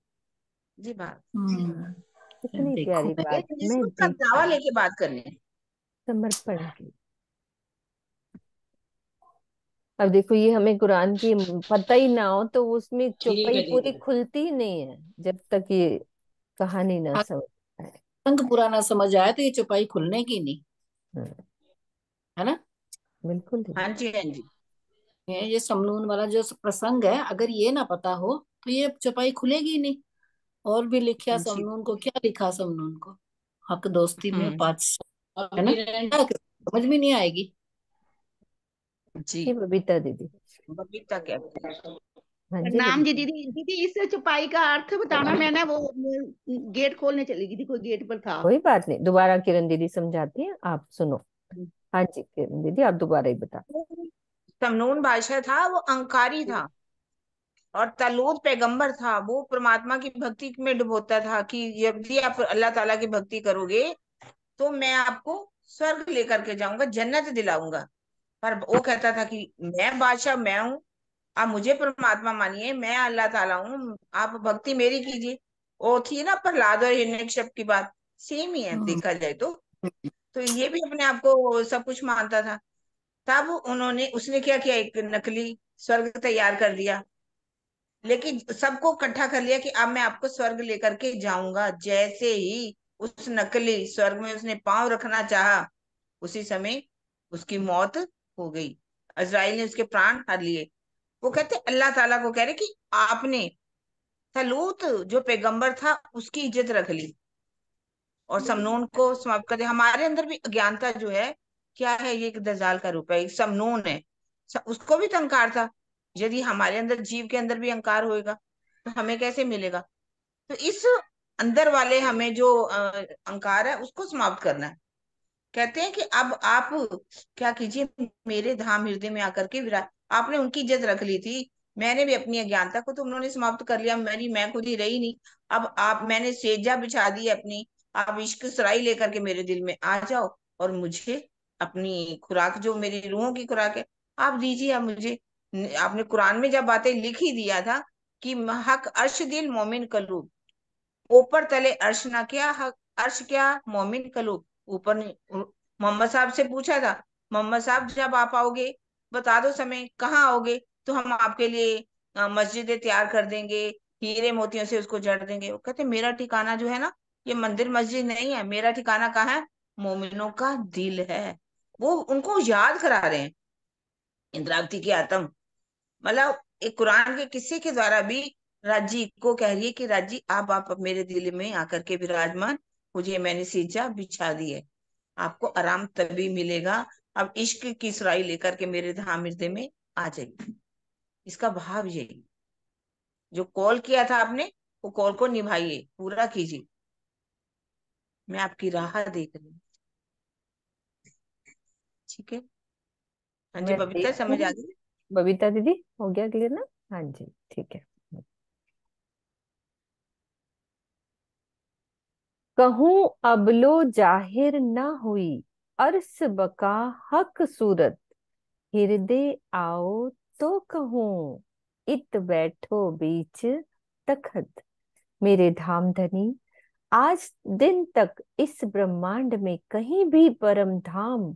Speaker 1: जी बात।
Speaker 3: कितनी
Speaker 4: देखो
Speaker 3: प्यारी
Speaker 1: तो
Speaker 3: बात
Speaker 1: एक
Speaker 3: मैं
Speaker 1: निस्बत का
Speaker 3: देख
Speaker 1: दावा
Speaker 3: पा रही।
Speaker 1: लेके बात करनी है।
Speaker 3: समर्पण की। अब देखो, ये हमें कुरान की पता ही ना हो तो उसमें
Speaker 5: ठीक
Speaker 3: चौपाई
Speaker 5: है
Speaker 3: पूरी
Speaker 5: दीदी।
Speaker 3: खुलती ही नहीं है जब तक ये कहानी ना समझ आए।
Speaker 4: अंग पूरा ना समझ आया तो ये चौपाई खुलने की नहीं,
Speaker 3: हम्म,
Speaker 4: है ना।
Speaker 3: बिल्कुल
Speaker 1: हाँ
Speaker 3: दीदी।
Speaker 1: जी, हाँ जी।
Speaker 4: ये समनून वाला जो प्रसंग है, अगर ये ना पता हो तो ये चौपाई खुलेगी ही नहीं। और भी लिखा
Speaker 1: जी।
Speaker 4: समनून को, क्या लिखा समनून को, हक दोस्ती में
Speaker 1: हम्म।
Speaker 4: 500,
Speaker 5: अब
Speaker 4: है ना।
Speaker 5: किरण
Speaker 4: समझ में नहीं आएगी।
Speaker 1: जी।
Speaker 3: जी बबीता दीदी।
Speaker 1: बबीता क्या।
Speaker 3: हाँ जी
Speaker 6: प्रणाम जी
Speaker 3: बबीता।
Speaker 6: दीदी। दीदी इस छुपाई का अर्थ बताना, मैं ना वो गेट खोलने चली गई थी, कोई गेट पर था।
Speaker 3: कोई बात नहीं, दोबारा किरण दीदी समझाती हैं, आप सुनो। हाँ जी किरण दीदी, आप दोबारा ही बता।
Speaker 1: समनून बादशाह था, वो अहंकारी था। और तालूत पैगंबर था, वो परमात्मा की भक्ति में डुबोता था कि यदि आप अल्लाह ताला की भक्ति करोगे तो मैं आपको स्वर्ग लेकर के जाऊंगा, जन्नत दिलाऊंगा। पर वो कहता था कि मैं बादशाह मैं हूँ, आप मुझे परमात्मा मानिए, मैं अल्लाह ताला हूँ, आप भक्ति मेरी कीजिए। वो थी ना प्रहलाद और हिरण्यकश्यप की बात, सेम ही है
Speaker 4: हम्म।
Speaker 1: देखा जाए तो। तो ये भी अपने आप को सब कुछ मानता था। तब उन्होंने उसने क्या किया, एक नकली स्वर्ग तैयार कर दिया। लेकिन सबको इकट्ठा कर लिया कि अब मैं आपको स्वर्ग लेकर के जाऊंगा। जैसे ही उस नकली स्वर्ग में उसने पांव रखना चाहा, उसी समय उसकी मौत हो गई। अजराइल ने उसके प्राण हर लिए। वो कहते अल्लाह ताला को कह रहे कि आपने तलूत जो पैगंबर था उसकी इज्जत रख ली और समनून को समाप्त कर दिया। हमारे अंदर भी अज्ञानता जो है, क्या है, ये एक दजाल का रूप है, एक समनून है। उसको भी तो अहंकार था। यदि हमारे अंदर, जीव के अंदर भी अहंकार होएगा तो हमें कैसे मिलेगा। तो इस अंदर वाले हमें जो अहंकार है उसको समाप्त करना है। कहते हैं कि अब आप क्या कीजिए, मेरे धाम हृदय में आकर के विराज। आपने उनकी इज्जत रख ली थी, मैंने भी अपनी अज्ञानता को तो उन्होंने समाप्त कर लिया, मेरी मैं खुद ही रही नहीं। अब आप, मैंने सेजा बिछा दी है अपनी। आप इश्क सराई लेकर के मेरे दिल में आ जाओ और मुझे अपनी खुराक, जो मेरी रूहों की खुराक है, आप दीजिए। आप मुझे, आपने कुरान में जब बातें लिख ही दिया था कि हक अर्श दिल मोमिन कलूब, ऊपर तले अर्श ना क्या, हक अर्श क्या मोमिन कलूब। ऊपर मोहम्मद साहब से पूछा था, मोहम्मद साहब जब आप आओगे बता दो समय, कहाँ आओगे, तो हम आपके लिए मस्जिदें तैयार कर देंगे, हीरे मोतियों से उसको जड़ देंगे। वो कहते मेरा ठिकाना जो है ना, ये मंदिर मस्जिद नहीं है, मेरा ठिकाना कहाँ है, मोमिनों का दिल है। वो उनको याद करा रहे हैं इंद्रावती की आत्म। मतलब एक कुरान के किस्से के द्वारा भी राजी को कह रही है कि राजी आप मेरे दिल में आकर के विराजमान, मुझे मैंने सीजा बिछा दी है, आपको आराम तभी मिलेगा। अब इश्क की सुराही लेकर के मेरे धाम हृदय में आ जाइए। इसका भाव यही, जो कॉल किया था आपने, वो कॉल को निभाइए, पूरा कीजिए। मैं आपकी राह देख रही हूँ। ठीक है। हाँ जी
Speaker 3: मैं
Speaker 1: बबीता,
Speaker 3: देखती
Speaker 1: समझ आ
Speaker 3: हूँ।
Speaker 1: गई।
Speaker 3: बबीता दीदी, हो गया क्लियर ना? हाँ जी ठीक है। कहूं अबलो जाहिर न हुई, अरस बका हक सूरत, हृदय आओ तो कहूं, इत बैठो बीच तखत। मेरे धाम धनी, आज दिन तक इस ब्रह्मांड में कहीं भी परम धाम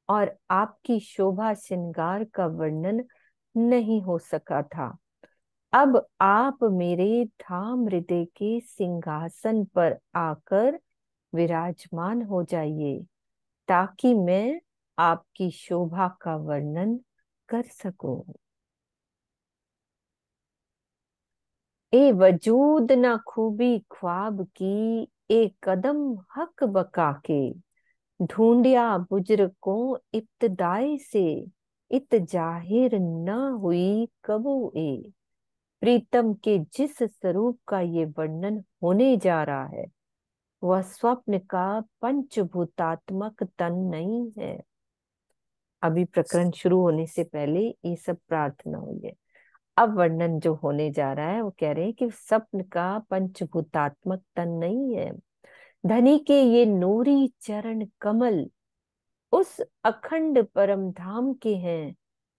Speaker 3: और आपकी शोभा श्रृंगार का वर्णन नहीं हो सका था। अब आप मेरे धाम हृदय के सिंहासन पर आकर विराजमान हो जाइए, ताकि मैं आपकी शोभा का वर्णन कर सकूं। ए वजूद न खूबी ख्वाब की, एक कदम हक बका के, ढूंढिया बुजुर्गों इब्तदाई से, इत जाहिर न हुई कबू ए। प्रीतम के जिस स्वरूप का ये वर्णन होने जा रहा है, वह स्वप्न का पंचभूतात्मक तन नहीं है। अभी प्रकरण शुरू होने से पहले ये सब प्रार्थना हुई है। अब वर्णन जो होने जा रहा है वो कह रहे हैं कि स्वप्न का पंचभूतात्मक तन नहीं है। धनी के ये नूरी चरण कमल उस अखंड परम धाम के हैं,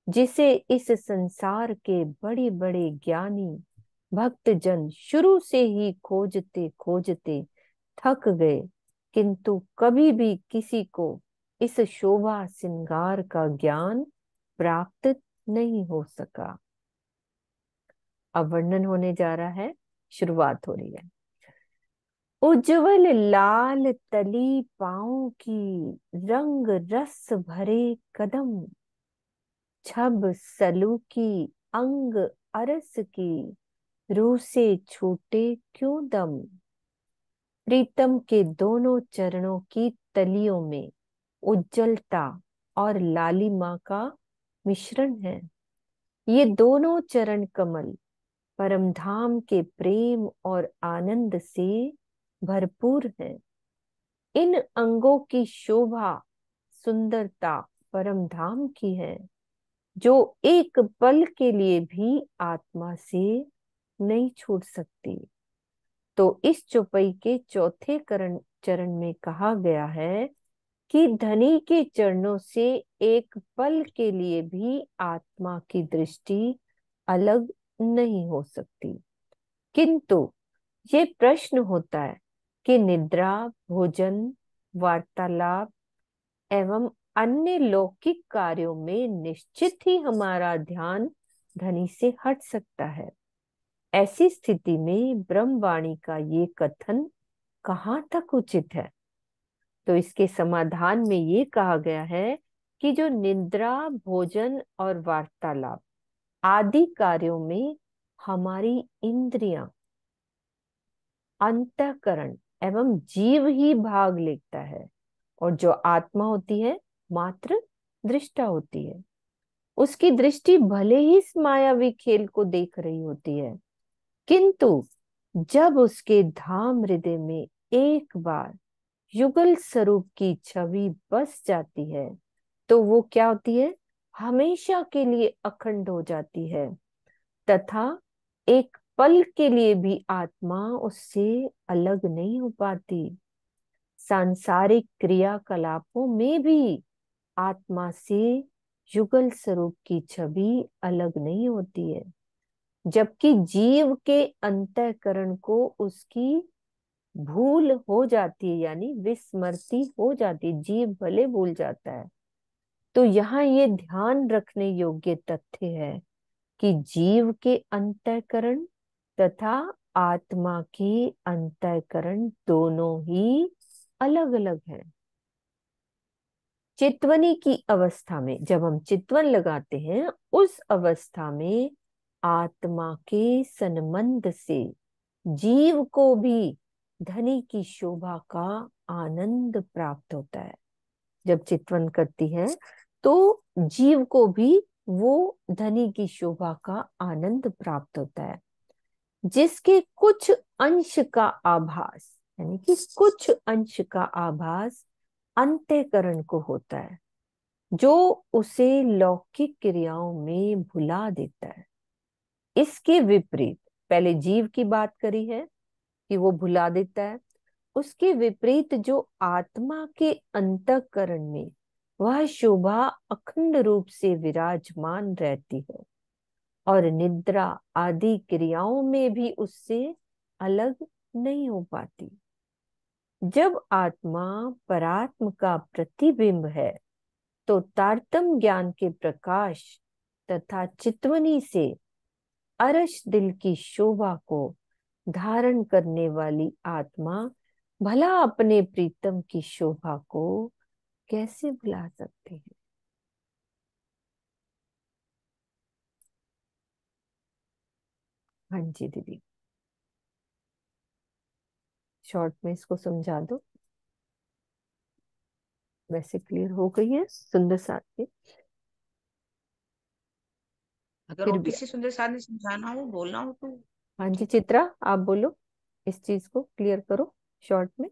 Speaker 3: जिसे इस संसार के बड़े बड़े ज्ञानी भक्त जन शुरू से ही खोजते खोजते थक गए, किंतु कभी भी किसी को इस शोभा श्रृंगार का ज्ञान प्राप्त नहीं हो सका। अब वर्णन होने जा रहा है, शुरुआत हो रही है। उज्जवल लाल तली पाँव की, रंग रस भरे कदम, छब सलू की अंग अरस की, रूह से छूटे क्यों दम। प्रीतम के दोनों चरणों की तलियों में उज्जवलता और लालिमा का मिश्रण है। ये दोनों चरण कमल परमधाम के प्रेम और आनंद से भरपूर हैं। इन अंगों की शोभा सुंदरता परमधाम की है, जो एक पल के लिए भी आत्मा से नहीं छूट सकती। तो इस चौपाई के चौथे चरण में कहा गया है कि धनी के चरणों से एक पल के लिए भी आत्मा की दृष्टि अलग नहीं हो सकती। किंतु ये प्रश्न होता है कि निद्रा, भोजन, वार्तालाप एवं अन्य लौकिक कार्यों में निश्चित ही हमारा ध्यान धनी से हट सकता है। ऐसी स्थिति में ब्रह्मवाणी का ये कथन कहाँ तक उचित है? तो इसके समाधान में ये कहा गया है कि जो निद्रा, भोजन और वार्तालाप आदि कार्यों में हमारी इंद्रियां, अंतःकरण एवं जीव ही भाग लेता है, और जो आत्मा होती है मात्र दृष्टा होती है। उसकी दृष्टि भले ही इस मायावी खेल को देख रही होती है, किंतु जब उसके धाम हृदय में एक बार युगल स्वरूप की छवि बस जाती है, तो वो क्या होती है? हमेशा के लिए अखंड हो जाती है, तथा एक पल के लिए भी आत्मा उससे अलग नहीं हो पाती। सांसारिक क्रियाकलापों में भी आत्मा से युगल स्वरूप की छवि अलग नहीं होती है, जबकि जीव के अंतःकरण को उसकी भूल हो जाती है, यानी विस्मृति हो जाती है, जीव भले भूल जाता है। तो यहाँ ये ध्यान रखने योग्य तथ्य है कि जीव के अंतःकरण तथा आत्मा के अंतःकरण दोनों ही अलग अलग है। चित्वनी की अवस्था में जब हम चित्वन लगाते हैं, उस अवस्था में आत्मा के संबंध से जीव को भी धनी की शोभा का आनंद प्राप्त होता है। जब चित्वन करती है तो जीव को भी वो धनी की शोभा का आनंद प्राप्त होता है, जिसके कुछ अंश का आभास, यानी कि कुछ अंश का आभास अंतःकरण को होता है, जो उसे लौकिक क्रियाओं में भुला देता है। इसके विपरीत पहले जीव की बात करी है कि वो भुला देता है, उसके विपरीत जो आत्मा के अंतःकरण में वह शोभा अखंड रूप से विराजमान रहती है और निद्रा आदि क्रियाओं में भी उससे अलग नहीं हो पाती। जब आत्मा परात्म का प्रतिबिंब है तो तारतम ज्ञान के प्रकाश तथा चितवनी से अरश दिल की शोभा को धारण करने वाली आत्मा भला अपने प्रीतम की शोभा को कैसे भुला सकते हैं। हाँ जी दीदी, शॉर्ट में इसको समझा दो। वैसे क्लियर हो गई है सुंदर साथ की,
Speaker 1: अगर
Speaker 3: फिर
Speaker 1: और
Speaker 3: भी।
Speaker 1: किसी सुंदर साथ ने समझाना हो बोलना हो तो।
Speaker 3: हाँ जी चित्रा, आप बोलो, इस चीज को क्लियर करो शॉर्ट में।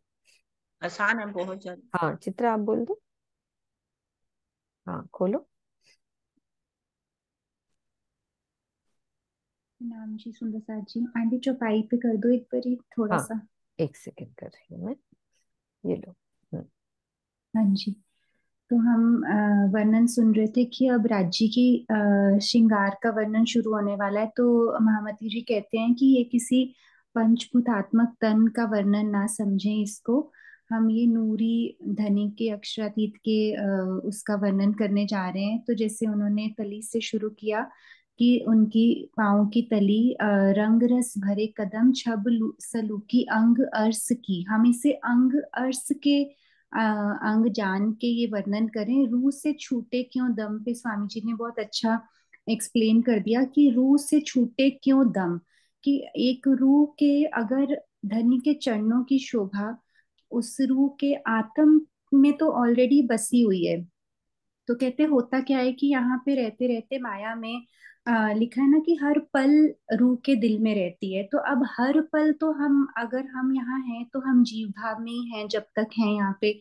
Speaker 1: आसान है बहुत ज्यादा।
Speaker 3: हाँ चित्रा आप बोल दो। हाँ खोलो।
Speaker 7: नाम जी सुंदर साथ जी, आंटी चौपाई पे कर दो एक बारी थोड़ा
Speaker 3: हाँ
Speaker 7: सा।
Speaker 3: एक सेकंड कर रही हूँ मैं, ये लो।
Speaker 7: हाँ जी। तो हम वर्णन सुन रहे थे कि अब राज्य की श्रृंगार का वर्णन शुरू होने वाला है। तो महामती जी कहते हैं कि ये किसी पंचभूतात्मक तन का वर्णन ना समझें इसको। हम ये नूरी धनी के अक्षरातीत के उसका वर्णन करने जा रहे हैं। तो जैसे उन्होंने तली से शुरू किया कि उनकी पाँव की तली रंग रस भरे कदम छब सलूकी अंग अर्स की। हम इसे अंग अर्स के अंग जान के ये वर्णन करें। रूह से छूटे क्यों दम पे स्वामी जी ने बहुत अच्छा एक्सप्लेन कर दिया कि रूह से छूटे क्यों दम। कि एक रूह के अगर धनी के चरणों की शोभा उस रूह के आत्म में तो ऑलरेडी बसी हुई है। तो कहते होता क्या है कि यहाँ पे रहते रहते माया में लिखा है ना कि हर पल रूह के दिल में रहती है। तो अब हर पल तो हम अगर हम यहाँ हैं तो हम जीव भाव में ही हैं जब तक हैं यहाँ पे।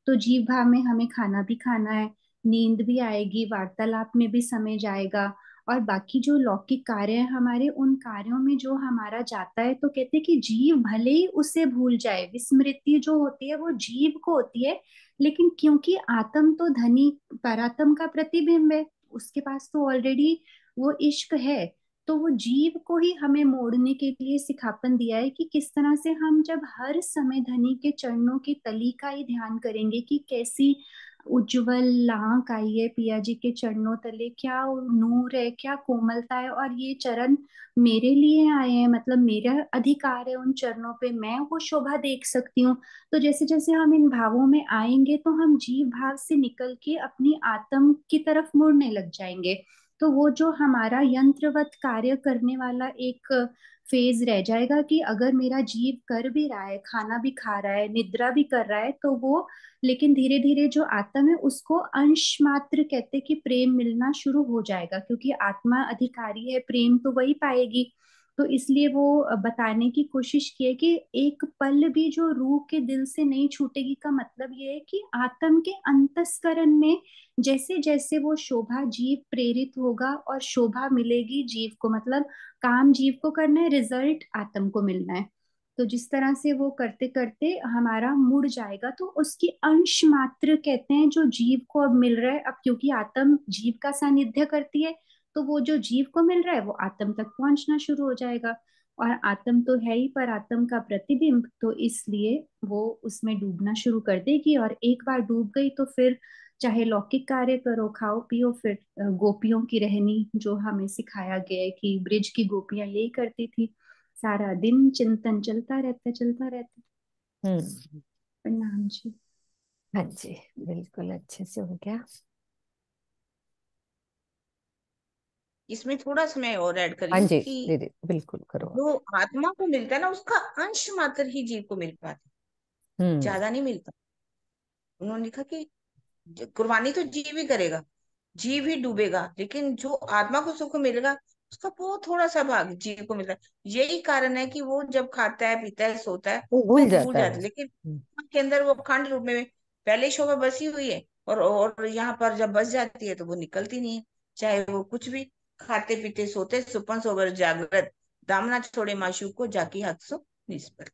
Speaker 7: तो जीव भाव में हमें खाना भी खाना है, नींद भी आएगी, वार्तालाप में भी समय जाएगा, और बाकी जो लौकिक कार्य है हमारे उन कार्यों में जो हमारा जाता है। तो कहते हैं कि जीव भले ही उसे भूल जाए, विस्मृति जो होती है वो जीव को होती है, लेकिन क्योंकि आत्म तो धनी परात्म का प्रतिबिंब है, उसके पास तो ऑलरेडी वो इश्क है। तो वो जीव को ही हमें मोड़ने के लिए सिखापन दिया है कि किस तरह से हम जब हर समय धनी के चरणों की तली का ही ध्यान करेंगे कि कैसी उज्जवल लांक आई है पिया जी के चरणों तले, क्या नूर है, क्या कोमलता है, और ये चरण मेरे लिए आए हैं, मतलब मेरा अधिकार है उन चरणों पे, मैं वो शोभा देख सकती हूँ। तो जैसे जैसे हम इन भावों में आएंगे तो हम जीव भाव से निकल के अपनी आत्म की तरफ मुड़ने लग जाएंगे। तो वो जो हमारा यंत्रवत कार्य करने वाला एक फेज रह जाएगा कि अगर मेरा जीव कर भी रहा है, खाना भी खा रहा है, निद्रा भी कर रहा है, तो वो लेकिन धीरे धीरे जो आत्मा है उसको अंश मात्र कहते कि प्रेम मिलना शुरू हो जाएगा, क्योंकि आत्मा अधिकारी है, प्रेम तो वही पाएगी। तो इसलिए वो बताने की कोशिश की है कि एक पल भी जो रूह के दिल से नहीं छूटेगी, का मतलब ये है कि आत्म के अंतस्करण में जैसे जैसे वो शोभा जीव प्रेरित होगा और शोभा मिलेगी जीव को, मतलब काम जीव को करना है, रिजल्ट आत्म को मिलना है। तो जिस तरह से वो करते करते हमारा मुड़ जाएगा तो उसकी अंश मात्र कहते हैं जो जीव को अब मिल रहा है। अब क्योंकि आत्म जीव का सानिध्य करती है तो वो जो जीव को मिल रहा है वो आत्म तक पहुंचना शुरू हो जाएगा। और आत्म तो है ही पर आत्म का प्रतिबिंब, तो इसलिए वो उसमें डूबना शुरू कर देगी, और एक बार डूब गई तो फिर चाहे लौकिक कार्य करो, खाओ पियो, फिर गोपियों की रहनी जो हमें सिखाया गया है कि ब्रिज की गोपियां यही करती थी, सारा दिन चिंतन चलता रहता चलता रहता।
Speaker 3: हम्म।
Speaker 7: प्रणाम जी।
Speaker 3: हाँ जी बिल्कुल अच्छे से हो गया।
Speaker 1: इसमें थोड़ा सा मैं और ऐड
Speaker 3: हाँ
Speaker 1: करी
Speaker 3: जी
Speaker 1: कि
Speaker 3: दीदी बिल्कुल करो।
Speaker 1: जो आत्मा को मिलता है ना उसका अंश मात्र ही जीव को मिल पाता है,
Speaker 3: हम्म।
Speaker 1: ज्यादा नहीं मिलता। उन्होंने लिखा कि कुर्बानी तो जीव ही करेगा, जीव ही डूबेगा, लेकिन जो आत्मा को सुख मिलेगा उसका बहुत थोड़ा सा भाग जीव को मिलता है। यही कारण है कि वो जब खाता है पीता है सोता है
Speaker 3: वो
Speaker 1: वो
Speaker 3: भूल
Speaker 1: भूल
Speaker 3: जाता
Speaker 1: जाता
Speaker 3: है।
Speaker 1: है, लेकिन के अंदर वो अखंड रूप में पहले शोभा बसी हुई है, और यहाँ पर जब बस जाती है तो वो निकलती नहीं है। चाहे वो कुछ भी खाते पीते सोते सुपन सोबर जागृत, दामना छोड़े माशूक को जाकी हाथ सो निष्फल।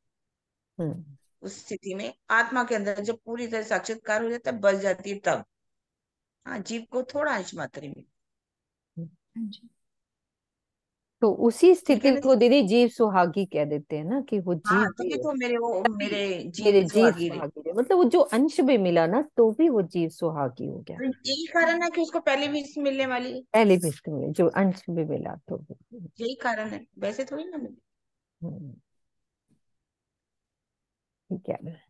Speaker 3: हम्म।
Speaker 1: उस स्थिति में आत्मा के अंदर जब पूरी तरह साक्षात्कार हो जाता है, बस जाती है तब। हाँ, जीव को थोड़ा अंश मात्र में।
Speaker 7: हाँ जी।
Speaker 3: तो उसी
Speaker 1: ठीक है
Speaker 3: स्थिति
Speaker 1: ना
Speaker 3: को
Speaker 1: जी?
Speaker 3: दीदी जीव सुहागी कह देते हैं ना, कि वो
Speaker 1: हाँ,
Speaker 3: जीव
Speaker 1: तभी
Speaker 3: भी है।
Speaker 1: तो
Speaker 3: तभी
Speaker 1: मेरे जीव
Speaker 3: मेरे जीव
Speaker 1: सुहागी रहे।
Speaker 3: सुहागी रहे, मतलब वो जो अंश भी मिला ना, तो भी वो जीव सुहागी हो गया।
Speaker 1: तो यही कारण है कि उसको पहले भी मिलने वाली है।
Speaker 3: पहली किस्त में जो अंश भी मिला तो भी।
Speaker 1: यही कारण है, वैसे थोड़ी ना मिले।
Speaker 3: हम्म, ठीक है,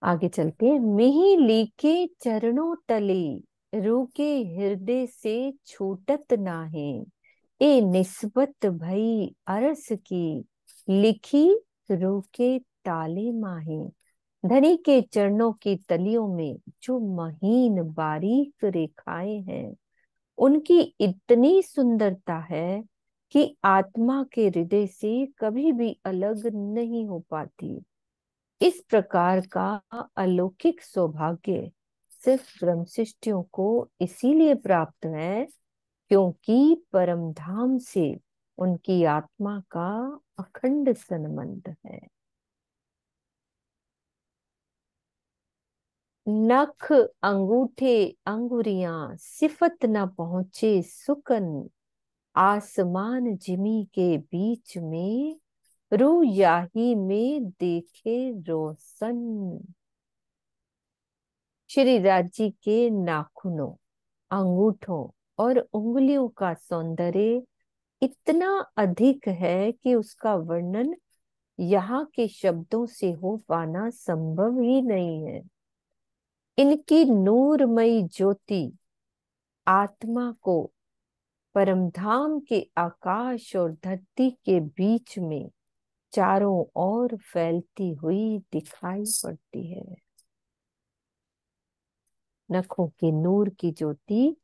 Speaker 3: आगे चलते हैं। मिहि लीके चरणों तले, रूके हृदय से छूटत नाहे। ए निस्बत भई अरस की, लिखी रूके ताले माहे। धनी के चरणों की तलियों में जो महीन बारीक रेखाएं हैं, उनकी इतनी सुंदरता है कि आत्मा के हृदय से कभी भी अलग नहीं हो पाती। इस प्रकार का अलौकिक सौभाग्य सिर्फ ब्रह्मशिष्टियों को इसीलिए प्राप्त है क्योंकि परम धाम से उनकी आत्मा का अखंड संबंध है। नख अंगूठे अंगुरियां सिफत न पहुंचे सुकन, आसमान जिमी के बीच में रू याही में देखे रोशन। श्री राज जी के नाखूनों, अंगूठों और उंगलियों का सौंदर्य इतना अधिक है कि उसका वर्णन यहाँ के शब्दों से हो पाना संभव ही नहीं है। इनकी नूरमयी ज्योति आत्मा को परमधाम के आकाश और धरती के बीच में चारों ओर फैलती हुई दिखाई पड़ती है। नखों के नूर की ज्योति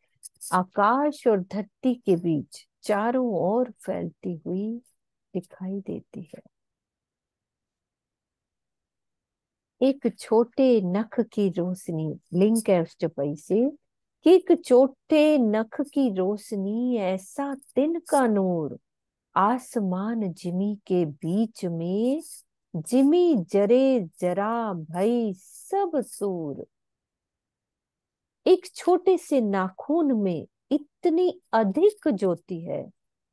Speaker 3: आकाश और धरती के बीच चारों ओर फैलती हुई दिखाई देती है। एक छोटे नख की रोशनी, लिंक है उस चौपाई से, कि एक छोटे नख की रोशनी ऐसा दिन का नूर, आसमान जिमी के बीच में, जिमी जरे जरा भई सब सूर। एक छोटे से नाखून में इतनी अधिक ज्योति है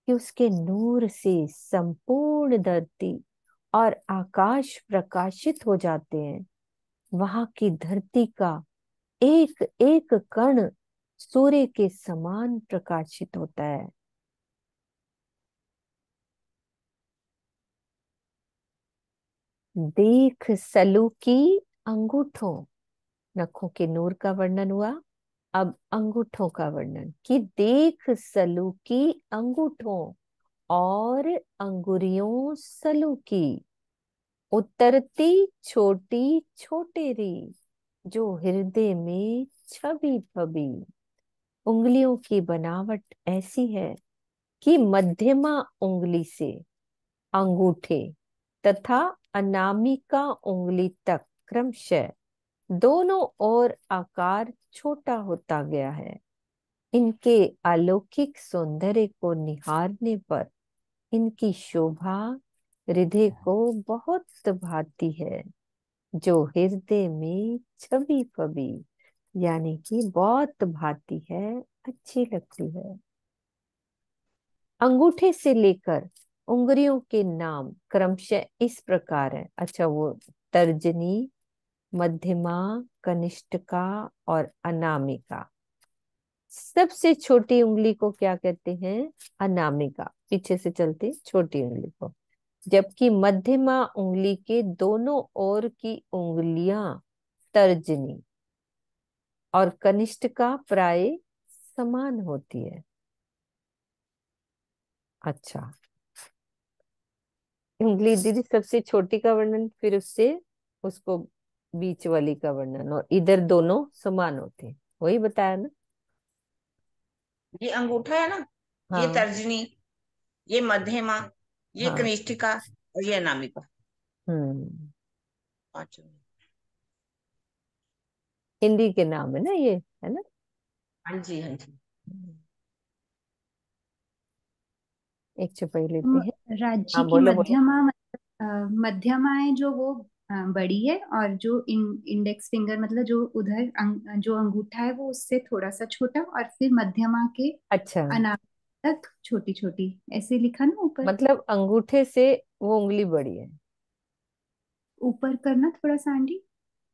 Speaker 3: कि उसके नूर से संपूर्ण धरती और आकाश प्रकाशित हो जाते हैं। वहां की धरती का एक एक कण सूर्य के समान प्रकाशित होता है। देख सलूकी अंगूठों, नखों के नूर का वर्णन हुआ। अब अंगूठों का वर्णन, कि देख सलूकी अंगूठों और अंगुरियों सलूकी, उतरती छोटी छोटेरी, जो हृदय में छवि छवि। उंगलियों की बनावट ऐसी है कि मध्यमा उंगली से अंगूठे तथा अनामिका उंगली तक क्रमशः दोनों ओर आकार छोटा होता गया है। इनके अलौकिक सौंदर्य को निहारने पर इनकी शोभा हृदय को बहुत भाती है, जो हृदय में छवि छवि, यानी कि बहुत भाती है, अच्छी लगती है। अंगूठे से लेकर उंगलियों के नाम क्रमशः इस प्रकार है। अच्छा, वो तर्जनी, मध्यमा, कनिष्ठिका और अनामिका। सबसे छोटी उंगली को क्या कहते हैं? अनामिका। पीछे से चलते छोटी उंगली को। जबकि मध्यमा उंगली के दोनों ओर की उंगलियां तर्जनी और कनिष्ठिका प्राय समान होती है। अच्छा, उंगली दीदी सबसे छोटी का वर्णन, फिर उससे उसको बीच वाली का वर्णन, और इधर दोनों समान होते हैं, वही बताया ना।
Speaker 1: ये अंगूठा है ना, ये
Speaker 3: हाँ।
Speaker 1: तर्जनी, ये मध्यमा, ये
Speaker 3: हाँ।
Speaker 1: कनिष्ठिका और ये अनामिका।
Speaker 3: हम्म।
Speaker 1: पांचों।
Speaker 3: हिंदी के नाम है ना ये, है ना।
Speaker 1: हाँ जी, हाँ जी।
Speaker 3: एक चौपाई लेते हैं।
Speaker 7: राज्य
Speaker 3: हाँ
Speaker 7: की
Speaker 3: बोलो बोलो।
Speaker 7: मध्यमा, मध्यमाएं जो वो बड़ी है, और जो इंडेक्स फिंगर मतलब जो उधर जो अंगूठा है वो उससे थोड़ा सा छोटा, और फिर मध्यमा के
Speaker 3: अच्छा,
Speaker 7: अनामिका तक छोटी छोटी, ऐसे लिखा ना ऊपर।
Speaker 3: मतलब अंगूठे से वो उंगली बड़ी है।
Speaker 7: ऊपर करना थोड़ा सा आंटी।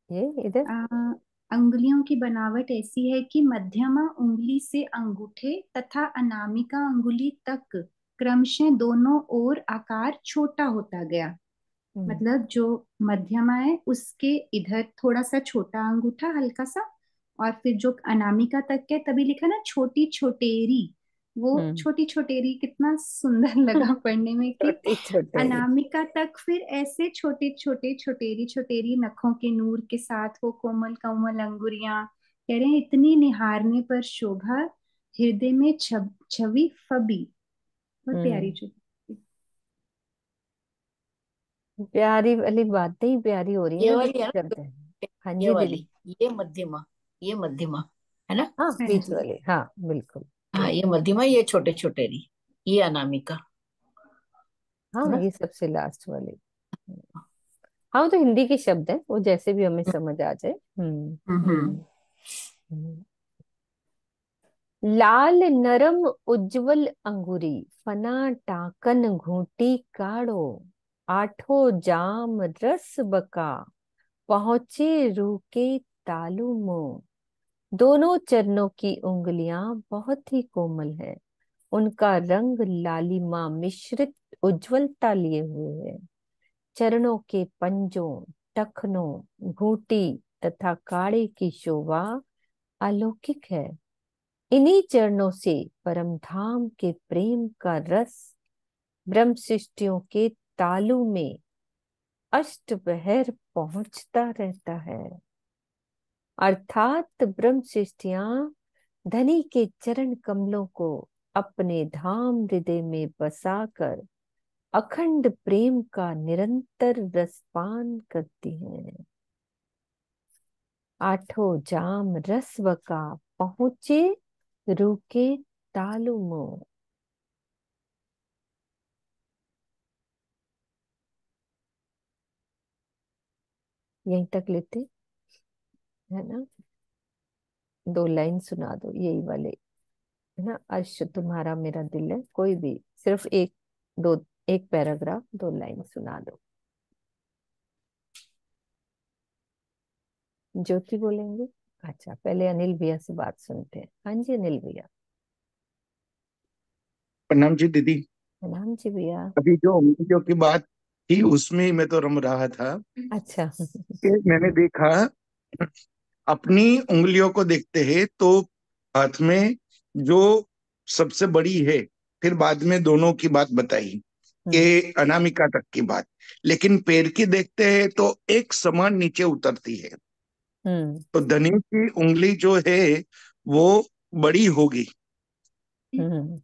Speaker 3: ये इधर।
Speaker 7: आ, अंगुलियों की बनावट ऐसी है कि मध्यमा उंगली से अंगूठे तथा अनामिका अंगुली तक क्रमशः दोनों ओर आकार छोटा होता गया।
Speaker 3: हम्म।
Speaker 7: मतलब जो मध्यमा है उसके इधर थोड़ा सा छोटा अंगूठा हल्का सा, और फिर जो अनामिका तक है तभी लिखा ना छोटी छोटेरी, वो
Speaker 3: हम्म।
Speaker 7: छोटी छोटेरी कितना सुंदर लगा पढ़ने में कि
Speaker 3: छोटी छोटे।
Speaker 7: अनामिका तक फिर ऐसे छोटे छोटे छोटेरी छोटेरी नखों के नूर के साथ वो कोमल कोमल अंगुरियां, कह रहे हैं इतनी निहारने पर शोभा, हृदय में छवि फबी। बहुत प्यारी
Speaker 3: हम्म।
Speaker 7: जो।
Speaker 3: प्यारी वाली बातें ही प्यारी हो रही है
Speaker 4: ये
Speaker 3: ना,
Speaker 4: वाली
Speaker 3: जैसे
Speaker 4: है ना,
Speaker 3: शब्द है। हाँ
Speaker 4: ये
Speaker 3: जी दीदी।
Speaker 4: वाली, ये मध्यमा, ये मध्यमा है ना।
Speaker 3: हाँ,
Speaker 7: हाँ
Speaker 3: बीच
Speaker 7: जी।
Speaker 3: वाली, हाँ बिल्कुल।
Speaker 4: हाँ ये मध्यमा, ये छोटे छोटे री, ये अनामिका
Speaker 3: हाँ,
Speaker 4: है ना।
Speaker 3: ये सबसे लास्ट वाली। हाँ, वो तो हिंदी के शब्द है, वो जैसे भी हमें समझ आ जाए। हम्म।
Speaker 4: हम्म।
Speaker 3: हम्म। लाल नरम उज्जवल अंगुरी, फना टाकन घूंटी काढ़ो, आठो जाम रस बका, पहुंचे रूह के तालु मों। दोनों चरणों की उंगलियां बहुत ही कोमल है, उनका रंग लालिमा मिश्रित उज्ज्वलता लिए हुए है। चरणों के पंजों, टखनों, घूंटी तथा काड़े की शोभा अलौकिक है। इन्हीं चरणों से परम धाम के प्रेम का रस ब्रह्म सृष्टियों के तालु में अष्टपहर पहुंचता रहता है। अर्थात ब्रह्म सृष्टियां धनी के चरण कमलों को अपने धाम हृदय में बसाकर अखंड प्रेम का निरंतर रसपान करती हैं। आठों जाम रस बका, पहुंचे रूके तालु मों। यहीं तक लेते है ना। दो लाइन सुना दो यही वाले, है ना। अर्श तुम्हारा मेरा दिल है, कोई भी, सिर्फ एक दो, एक पैराग्राफ, दो लाइन सुना दो। ज्योति बोलेंगे। अच्छा, पहले अनिल भैया से बात सुनते हैं। हाँ जी अनिल भैया।
Speaker 8: प्रणाम जी दीदी।
Speaker 3: प्रणाम जी भैया।
Speaker 8: अभी जो उंगलियों की बात थी उसमें ही मैं तो रम रहा था
Speaker 3: अच्छा।
Speaker 8: कि मैंने देखा, अपनी उंगलियों को देखते हैं तो हाथ में जो सबसे बड़ी है, फिर बाद में दोनों की बात बताई,
Speaker 3: हम्म।
Speaker 8: ये अनामिका तक की बात, लेकिन पैर की देखते हैं तो एक समान नीचे उतरती है।
Speaker 3: हम्म।
Speaker 8: तो धनी की उंगली जो है वो बड़ी होगी,
Speaker 3: हम्म।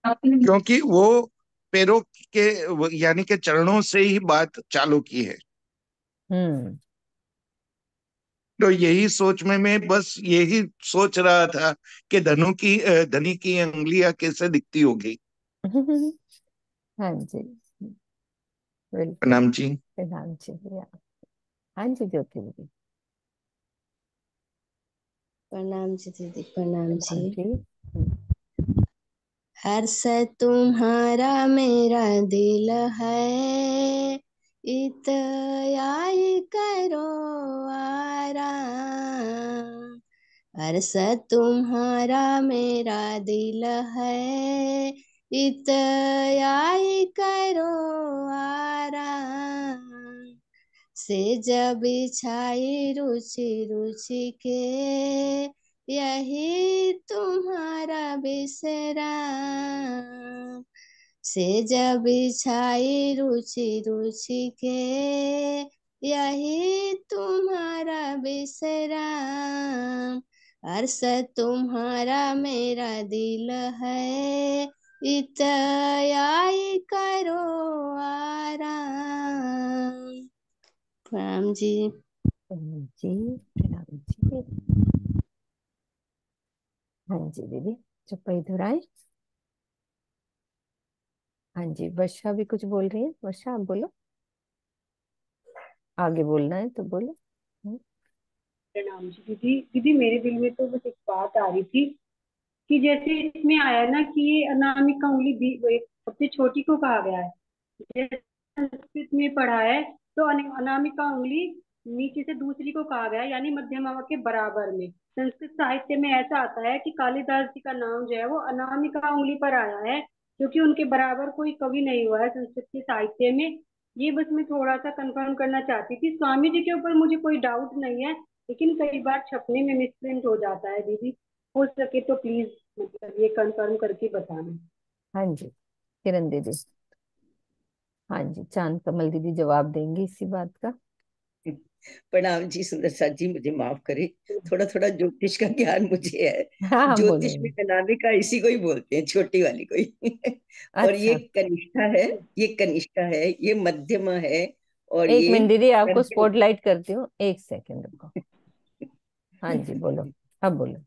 Speaker 8: क्योंकि वो पैरों के यानी के चरणों से ही बात चालू की है।
Speaker 3: हम्म।
Speaker 8: तो यही सोच में मैं बस यही सोच रहा था कि धनी की उंगलियां कैसे दिखती होगी।
Speaker 3: हाँ जी, बिल्कुल।
Speaker 8: प्रणाम जी।
Speaker 3: प्रणाम जी भैया। हाँ जी ज्योति दीदी।
Speaker 9: प्रणाम जी दीदी, प्रणाम जी।
Speaker 3: प्रणाम जी।
Speaker 9: हर्ष तुम्हारा मेरा दिल है, इत आई करो आराम। हर्ष तुम्हारा मेरा दिल है, इत आई करो आराम। से जब बिछाई रुचि रुचि के, यही तुम्हारा विश्राम। से जब बिछाई रुचि रुचि के, यही तुम्हारा विश्राम। हर्ष तुम्हारा मेरा दिल है, इतयाई करो आराम। प्रणाम जी।
Speaker 3: प्रणाम जी। प्रणाम जी। हाँ जी दीदी, चुप इधर आए। हाँ जी, वर्षा भी कुछ बोल रही है। वर्षा आप बोलो। आगे बोलना है तो बोलो।
Speaker 10: प्रणाम जी दीदी। दीदी मेरे दिल में तो बस एक बात आ रही थी कि जैसे इसमें आया ना कि ये अनामिका उंगली सबसे छोटी को कहा गया है। जैसे संस्कृत में पढ़ा है तो अनामिका उंगली नीचे से दूसरी को कहा गया है, यानी मध्यमा के बराबर में। संस्कृत साहित्य में ऐसा आता है कि कालिदास जी का नाम जो है वो अनामिका उंगली पर आया है, क्योंकि उनके बराबर कोई कवि नहीं हुआ है संस्कृत के साहित्य में। ये बस मैं थोड़ा सा कंफर्म करना चाहती थी। स्वामी जी के ऊपर मुझे कोई डाउट नहीं है, लेकिन कई बार छपने में मिसप्रिंट हो जाता है दीदी। हो सके तो प्लीज मतलब ये कंफर्म करके बताना।
Speaker 3: हाँ जी किरण दीदी। हाँ जी चांद कमल दीदी जवाब देंगी इसी बात का।
Speaker 11: प्रणाम जी सुंदर साथ जी, मुझे माफ करे, थोड़ा थोड़ा ज्योतिष का ज्ञान मुझे है।
Speaker 3: हाँ
Speaker 11: ज्योतिष में
Speaker 3: बोलेंगे।
Speaker 11: अनामिका इसी को ही बोलते हैं, छोटी वाली को ही। और ये
Speaker 3: अच्छा
Speaker 11: कनिष्ठा है, ये कनिष्ठा है, ये मध्यमा है, और
Speaker 3: एक
Speaker 11: ये
Speaker 3: मिनट दीदी आपको
Speaker 11: तर्जनी।
Speaker 3: स्पॉटलाइट करती हूँ, एक सेकंड रुको। हाँ जी बोलो, अब बोलो।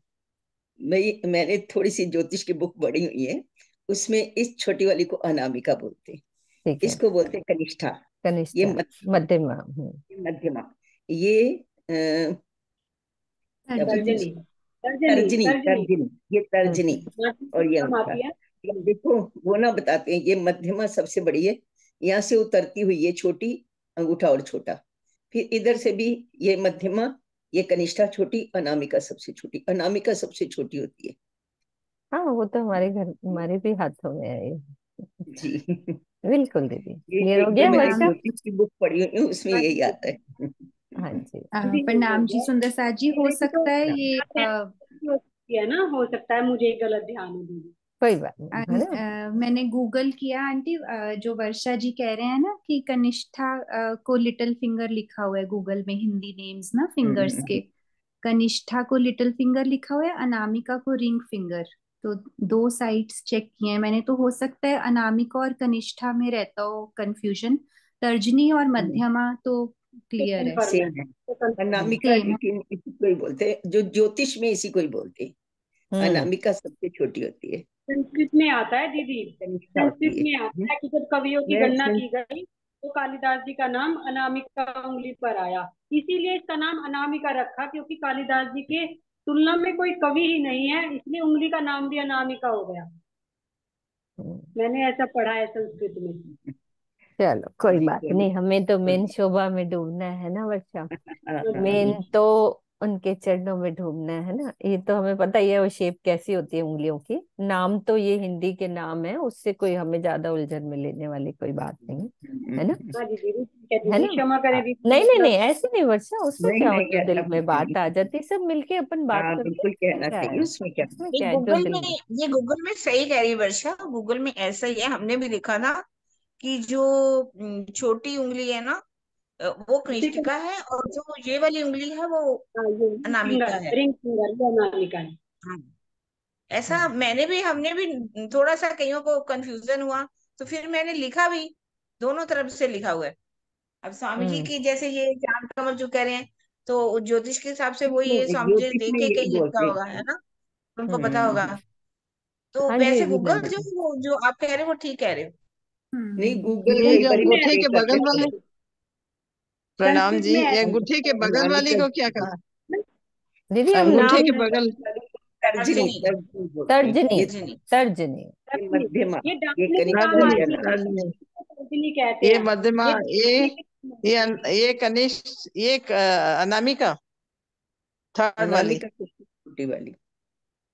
Speaker 11: मैंने थोड़ी सी ज्योतिष की बुक पढ़ी हुई है, उसमें इस छोटी वाली को अनामिका बोलते हैं,
Speaker 3: ठीक है
Speaker 11: इसको बोलते हैं कनिष्ठा। ये
Speaker 3: कनिष्ठा
Speaker 11: मध्यमा,
Speaker 3: मध्यमा।
Speaker 11: ये मध्यमा, ये क्या बोलते हैं
Speaker 10: तर्जनी।
Speaker 11: इसको,
Speaker 10: तर्जनी
Speaker 11: तर्जनी,
Speaker 10: तर्जनी
Speaker 11: तर्जनी, ये तर्जनी। और ये
Speaker 10: हम
Speaker 11: अंगूठा।
Speaker 10: आती है।
Speaker 11: ये देखो, वो ना बताते हैं, ये मध्यमा सबसे बड़ी है, यहाँ से उतरती हुई ये छोटी, अंगूठा और छोटा, फिर इधर से भी ये मध्यमा, ये कनिष्ठा छोटी, अनामिका सबसे छोटी। अनामिका सबसे छोटी होती है
Speaker 3: हाँ वो तो हमारे घर हमारे भी हाथों में है ये।
Speaker 11: जी।
Speaker 3: बिल्कुल दीदी क्लियर
Speaker 11: ये
Speaker 3: हो
Speaker 11: जो
Speaker 3: गया
Speaker 11: मैंने
Speaker 3: वर्षा।
Speaker 7: प्रणाम।
Speaker 11: ज्योतिष की बुक पढ़ी हुई है उसमें यही आता है।
Speaker 3: हाँ जी
Speaker 10: दीदी हो
Speaker 7: प्रणाम जी
Speaker 10: गया।
Speaker 7: सुंदर साथ जी। हो
Speaker 10: मेरे को तो
Speaker 7: सकता है ये
Speaker 10: हो सकती है ना, हो सकता है मुझे गलत ध्यान हो दीदी।
Speaker 3: कोई बात नहीं है ना।
Speaker 7: मैंने गूगल किया आंटी, जो वर्षा जी कह रहे हैं ना कि कनिष्ठा को लिटिल फिंगर लिखा हुआ है गूगल में, हिंदी नेम्स ना फिंगर्स के। कनिष्ठा को लिटिल फिंगर लिखा हुआ है, अनामिका को रिंग फिंगर। तो दो साइट्स चेक किए हैं मैंने, तो हो सकता है अनामिका और कनिष्ठा में रहता हो कंफ्यूजन। तर्जनी और मध्यमा तो
Speaker 10: तो
Speaker 7: क्लियर है।
Speaker 10: कंफर्म है,
Speaker 11: सेम है।
Speaker 10: तो कंफर्म है।
Speaker 11: अनामिका
Speaker 7: सेम है।
Speaker 11: इसी को ही बोलते हैं, जो ज्योतिष में इसी को ही बोलते हैं।
Speaker 3: हम्म
Speaker 11: अनामिका सबसे छोटी होती है,
Speaker 10: संस्कृत में आता है दीदी।
Speaker 11: कनिष्ठा
Speaker 10: संस्कृत
Speaker 11: होती है।
Speaker 10: में आता है कि जब कवियों की
Speaker 11: मैं
Speaker 10: गणना की गई तो कालिदास जी का नाम अनामिका उंगली पर आया। इसीलिए इसका नाम अनामिका रखा, क्योंकि कालिदास जी के तुलना में कोई कवि ही नहीं है, इसलिए उंगली का नाम भी अनामिका हो गया।
Speaker 3: हम्म।
Speaker 10: मैंने ऐसा पढ़ा है संस्कृत में।
Speaker 3: चलो कोई
Speaker 11: जी
Speaker 3: बात
Speaker 11: बोलिए।
Speaker 3: नहीं, हमें तो मेन शोभा में डूबना है ना वर्षा। मेन
Speaker 11: हाँ,
Speaker 3: तो उनके चरणों में डूबना है ना। ये तो हमें पता ही है वो शेप कैसी होती है उंगलियों की। नाम तो ये हिंदी के नाम है, उससे कोई हमें ज्यादा उलझन में लेने वाली कोई बात नहीं है ना।
Speaker 10: हाँ जी दीदी, ठीक है
Speaker 3: है
Speaker 10: दीदी,
Speaker 3: ना।
Speaker 10: क्षमा करें दीदी
Speaker 3: नहीं नहीं
Speaker 10: मतलब।
Speaker 3: नहीं ऐसे नहीं वर्षा, उसमें
Speaker 11: नहीं
Speaker 3: क्या हो,
Speaker 11: नहीं,
Speaker 3: जो दिल
Speaker 11: ऐसा
Speaker 3: में
Speaker 11: कुछ
Speaker 3: बात
Speaker 11: नहीं।
Speaker 3: आ जाती सब मिलके अपन बात
Speaker 11: हाँ
Speaker 3: करते हैं,
Speaker 11: बिल्कुल,
Speaker 3: इसमें
Speaker 11: कहना
Speaker 3: क्या
Speaker 11: चाहिए,
Speaker 3: है।
Speaker 11: उसमें क्या।
Speaker 3: इसमें
Speaker 1: ये
Speaker 3: क्या है जो
Speaker 1: गूगल
Speaker 3: दिल
Speaker 1: में
Speaker 3: में।
Speaker 1: ये गूगल में सही कह रही है वर्षा, गूगल में ऐसा ही है, हमने भी लिखा ना कि जो छोटी उंगली है ना, वो
Speaker 10: उसी को
Speaker 1: कनिष्ठिका है, और जो ये वाली उंगली है वो
Speaker 10: हाँ, ये
Speaker 1: अनामिका है।
Speaker 10: रिंग फिंगर ये अनामिका है।
Speaker 1: हाँ ऐसा मैंने भी, हमने भी थोड़ा सा कईयों को कंफ्यूजन हुआ, तो फिर मैंने लिखा भी, दोनों तरफ से लिखा हुआ है। अब स्वामी जी
Speaker 3: हम्म
Speaker 1: की जैसे ये चांद कमल जो कह रहे हैं, तो ज्योतिष के हिसाब से वही ये
Speaker 11: नहीं,
Speaker 1: स्वामी जी ने
Speaker 11: ज्योतिष
Speaker 1: देख
Speaker 11: में
Speaker 1: के
Speaker 11: यही
Speaker 1: कहीं लिखा
Speaker 11: बोलते
Speaker 1: होगा, है ना, उनको पता होगा।
Speaker 11: हैं।
Speaker 1: तो
Speaker 3: हाँ जी
Speaker 1: वैसे
Speaker 3: वीना
Speaker 1: गूगल जो
Speaker 3: दीदी।
Speaker 1: वो जो आप कह रहे हो वो ठीक कह रहे हो।
Speaker 11: नहीं, गूगल
Speaker 12: ये
Speaker 11: कई
Speaker 12: जो
Speaker 11: बार
Speaker 10: संस्कृत में
Speaker 12: अंगूठे के
Speaker 11: मिस्टेक
Speaker 12: बगल
Speaker 11: करता
Speaker 12: वाले,
Speaker 11: है।
Speaker 12: प्रणाम
Speaker 10: संस्कृत
Speaker 12: जी,
Speaker 10: में
Speaker 12: ये
Speaker 10: ऐसा
Speaker 12: अंगूठे के बगल वाली
Speaker 11: अनामिका,
Speaker 12: को क्या कहा?
Speaker 3: दीदी हम
Speaker 12: अंगूठे
Speaker 3: नाम
Speaker 12: के बगल।
Speaker 11: तर्जनी,
Speaker 1: तर्जनी।
Speaker 11: तर्जनी बोलते हैं
Speaker 3: तर्जनी।
Speaker 11: ये।
Speaker 1: तर्जनी।
Speaker 3: तर्जनी।
Speaker 11: ये
Speaker 10: तर्जनी,
Speaker 11: मध्यमा,
Speaker 10: ये
Speaker 11: ये
Speaker 10: डांटने के काम
Speaker 11: कनिष्ठा,
Speaker 12: तर्जनी,
Speaker 11: ये
Speaker 10: आती है,
Speaker 11: अनामिका।
Speaker 12: तर्जनी।
Speaker 10: तर्जनी कहते
Speaker 12: ये
Speaker 10: हैं।
Speaker 12: मध्यमा,
Speaker 10: ये
Speaker 12: ये
Speaker 10: डांटने के काम आती है।
Speaker 12: ये कनिष्ठ, ये अनामिका थर्ड वाली।
Speaker 11: अनामिका सबसे छोटी वाली।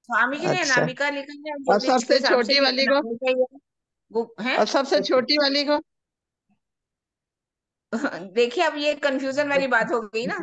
Speaker 1: स्वामी जी ने
Speaker 12: अच्छा,
Speaker 1: अनामिका लिखा है,
Speaker 12: और
Speaker 1: ज्योतिष के
Speaker 12: सबसे
Speaker 1: हिसाब से
Speaker 12: छोटी
Speaker 1: भी
Speaker 12: वाली को?
Speaker 1: अनामिका ही है। वो है।
Speaker 12: और सबसे छोटी वाली को?
Speaker 1: देखिए अब ये कंफ्यूजन वाली बात हो गई ना,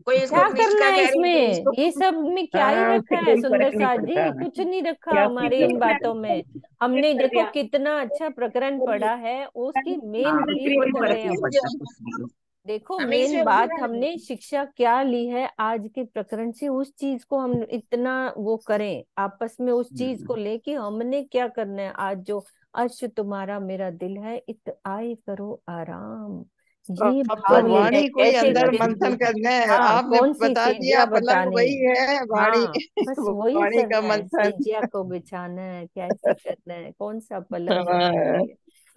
Speaker 1: कोई इसको
Speaker 3: क्या करना
Speaker 1: कनिष्ठिका
Speaker 3: है
Speaker 1: कह रही है, कोई
Speaker 3: इसमें,
Speaker 1: इसको।
Speaker 3: ये सब में क्या ही
Speaker 11: हाँ, उससे
Speaker 3: रखा है
Speaker 11: कोई
Speaker 3: सुंदर
Speaker 11: फर्क नहीं
Speaker 3: साथ
Speaker 11: पड़ता,
Speaker 3: जी, कुछ नहीं रखा
Speaker 11: क्या
Speaker 3: हमारी
Speaker 11: फीचर
Speaker 3: इन
Speaker 11: होता
Speaker 3: बातों
Speaker 11: है।
Speaker 3: में। हमने
Speaker 10: कर
Speaker 3: देखो
Speaker 10: दिया।
Speaker 3: कितना अच्छा प्रकरण पढ़ा है, उसकी मेन
Speaker 11: हाँ, उससे
Speaker 3: रीड
Speaker 11: कोई
Speaker 3: कर
Speaker 11: फर्क
Speaker 3: रहे हैं
Speaker 11: नहीं
Speaker 3: अपन।
Speaker 11: पड़ता कुछ भी।
Speaker 3: देखो
Speaker 1: हमें
Speaker 3: मेन
Speaker 1: इसमें
Speaker 3: बात
Speaker 1: उलझना नहीं
Speaker 3: हमने शिक्षा क्या ली है आज के प्रकरण से, उस चीज को हम इतना वो करें आपस में, उस चीज को लेके हमने क्या करना है आज। जो अर्श तुम्हारा मेरा दिल है, इत आए करो आराम, ये
Speaker 12: अब तो
Speaker 3: भाव लेना है
Speaker 12: वाणी कोई
Speaker 3: कैसे
Speaker 12: अंदर
Speaker 3: करें।
Speaker 12: मंथन करना है,
Speaker 3: हाँ
Speaker 12: आपने
Speaker 3: कौन सी
Speaker 12: बता दिया,
Speaker 3: सेजिया
Speaker 12: पलंग
Speaker 3: बतानी।
Speaker 12: वही है, वाणी
Speaker 3: हाँ बस वही
Speaker 12: वाणी का
Speaker 3: करना है,
Speaker 12: मंथन।
Speaker 3: सेजिया को बिछाना है, कैसे करना है, कौन सा पलंग
Speaker 12: हाँ,
Speaker 3: है।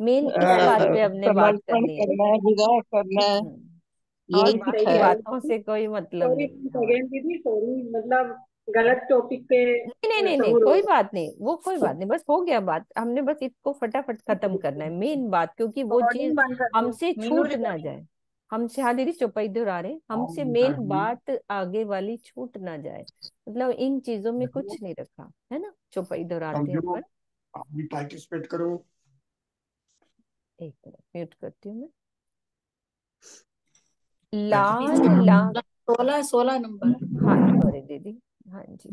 Speaker 3: मेन इस बात पे हमने बात
Speaker 12: समर्पण
Speaker 3: करनी है।
Speaker 12: करना है, विदा करना है।
Speaker 3: हम्म, और
Speaker 1: यही
Speaker 3: बाकी
Speaker 1: लिखा है।
Speaker 3: बातों से कोई मतलब
Speaker 10: सॉरी
Speaker 3: नहीं। हाँ,
Speaker 10: अगेन दीदी, सॉरी, मतलब गलत टॉपिक पे
Speaker 3: नहीं नहीं नहीं,
Speaker 10: सहूर हो
Speaker 3: कोई
Speaker 10: गया।
Speaker 3: बात नहीं, वो कोई बात नहीं, बस हो गया बात, हमने बस इसको फटाफट खत्म करना है, मेन बात, क्योंकि वो
Speaker 1: रिकॉर्डिंग
Speaker 3: चीज
Speaker 1: बंद कर दो
Speaker 3: हमसे
Speaker 1: मीनू,
Speaker 3: छूट ना
Speaker 1: रिकॉर्डिंग।
Speaker 3: जाए। हमसे, हाँ दीदी चौपाई दोहरा रहे, हमसे मेन बात आगे वाली छूट ना जाए, मतलब इन चीजों में कुछ नहीं रखा है ना, चौपाई दोहराते हैं अपन।
Speaker 13: अभी पार्टिसिपेट करो।
Speaker 3: एक मिनट म्यूट करती हूँ मैं। लाल लाल,
Speaker 4: 16 नंबर।
Speaker 3: हाँ सॉरी दीदी, हाँ जी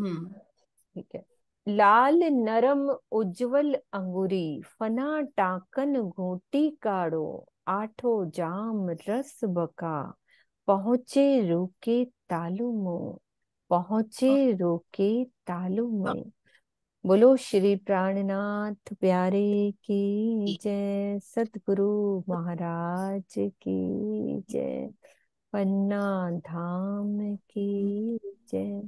Speaker 3: ठीक है। लाल नरम उज्जवल अंगुरी, फना टाकन घोटी काढ़ो, आठो जाम रस बका, पहुँचे रोके तालु मुंह, पहुँचे रोके तालु मुंह। बोलो श्री प्राणनाथ प्यारे की जय, सतगुरु महाराज की जय, पन्ना धाम की जय।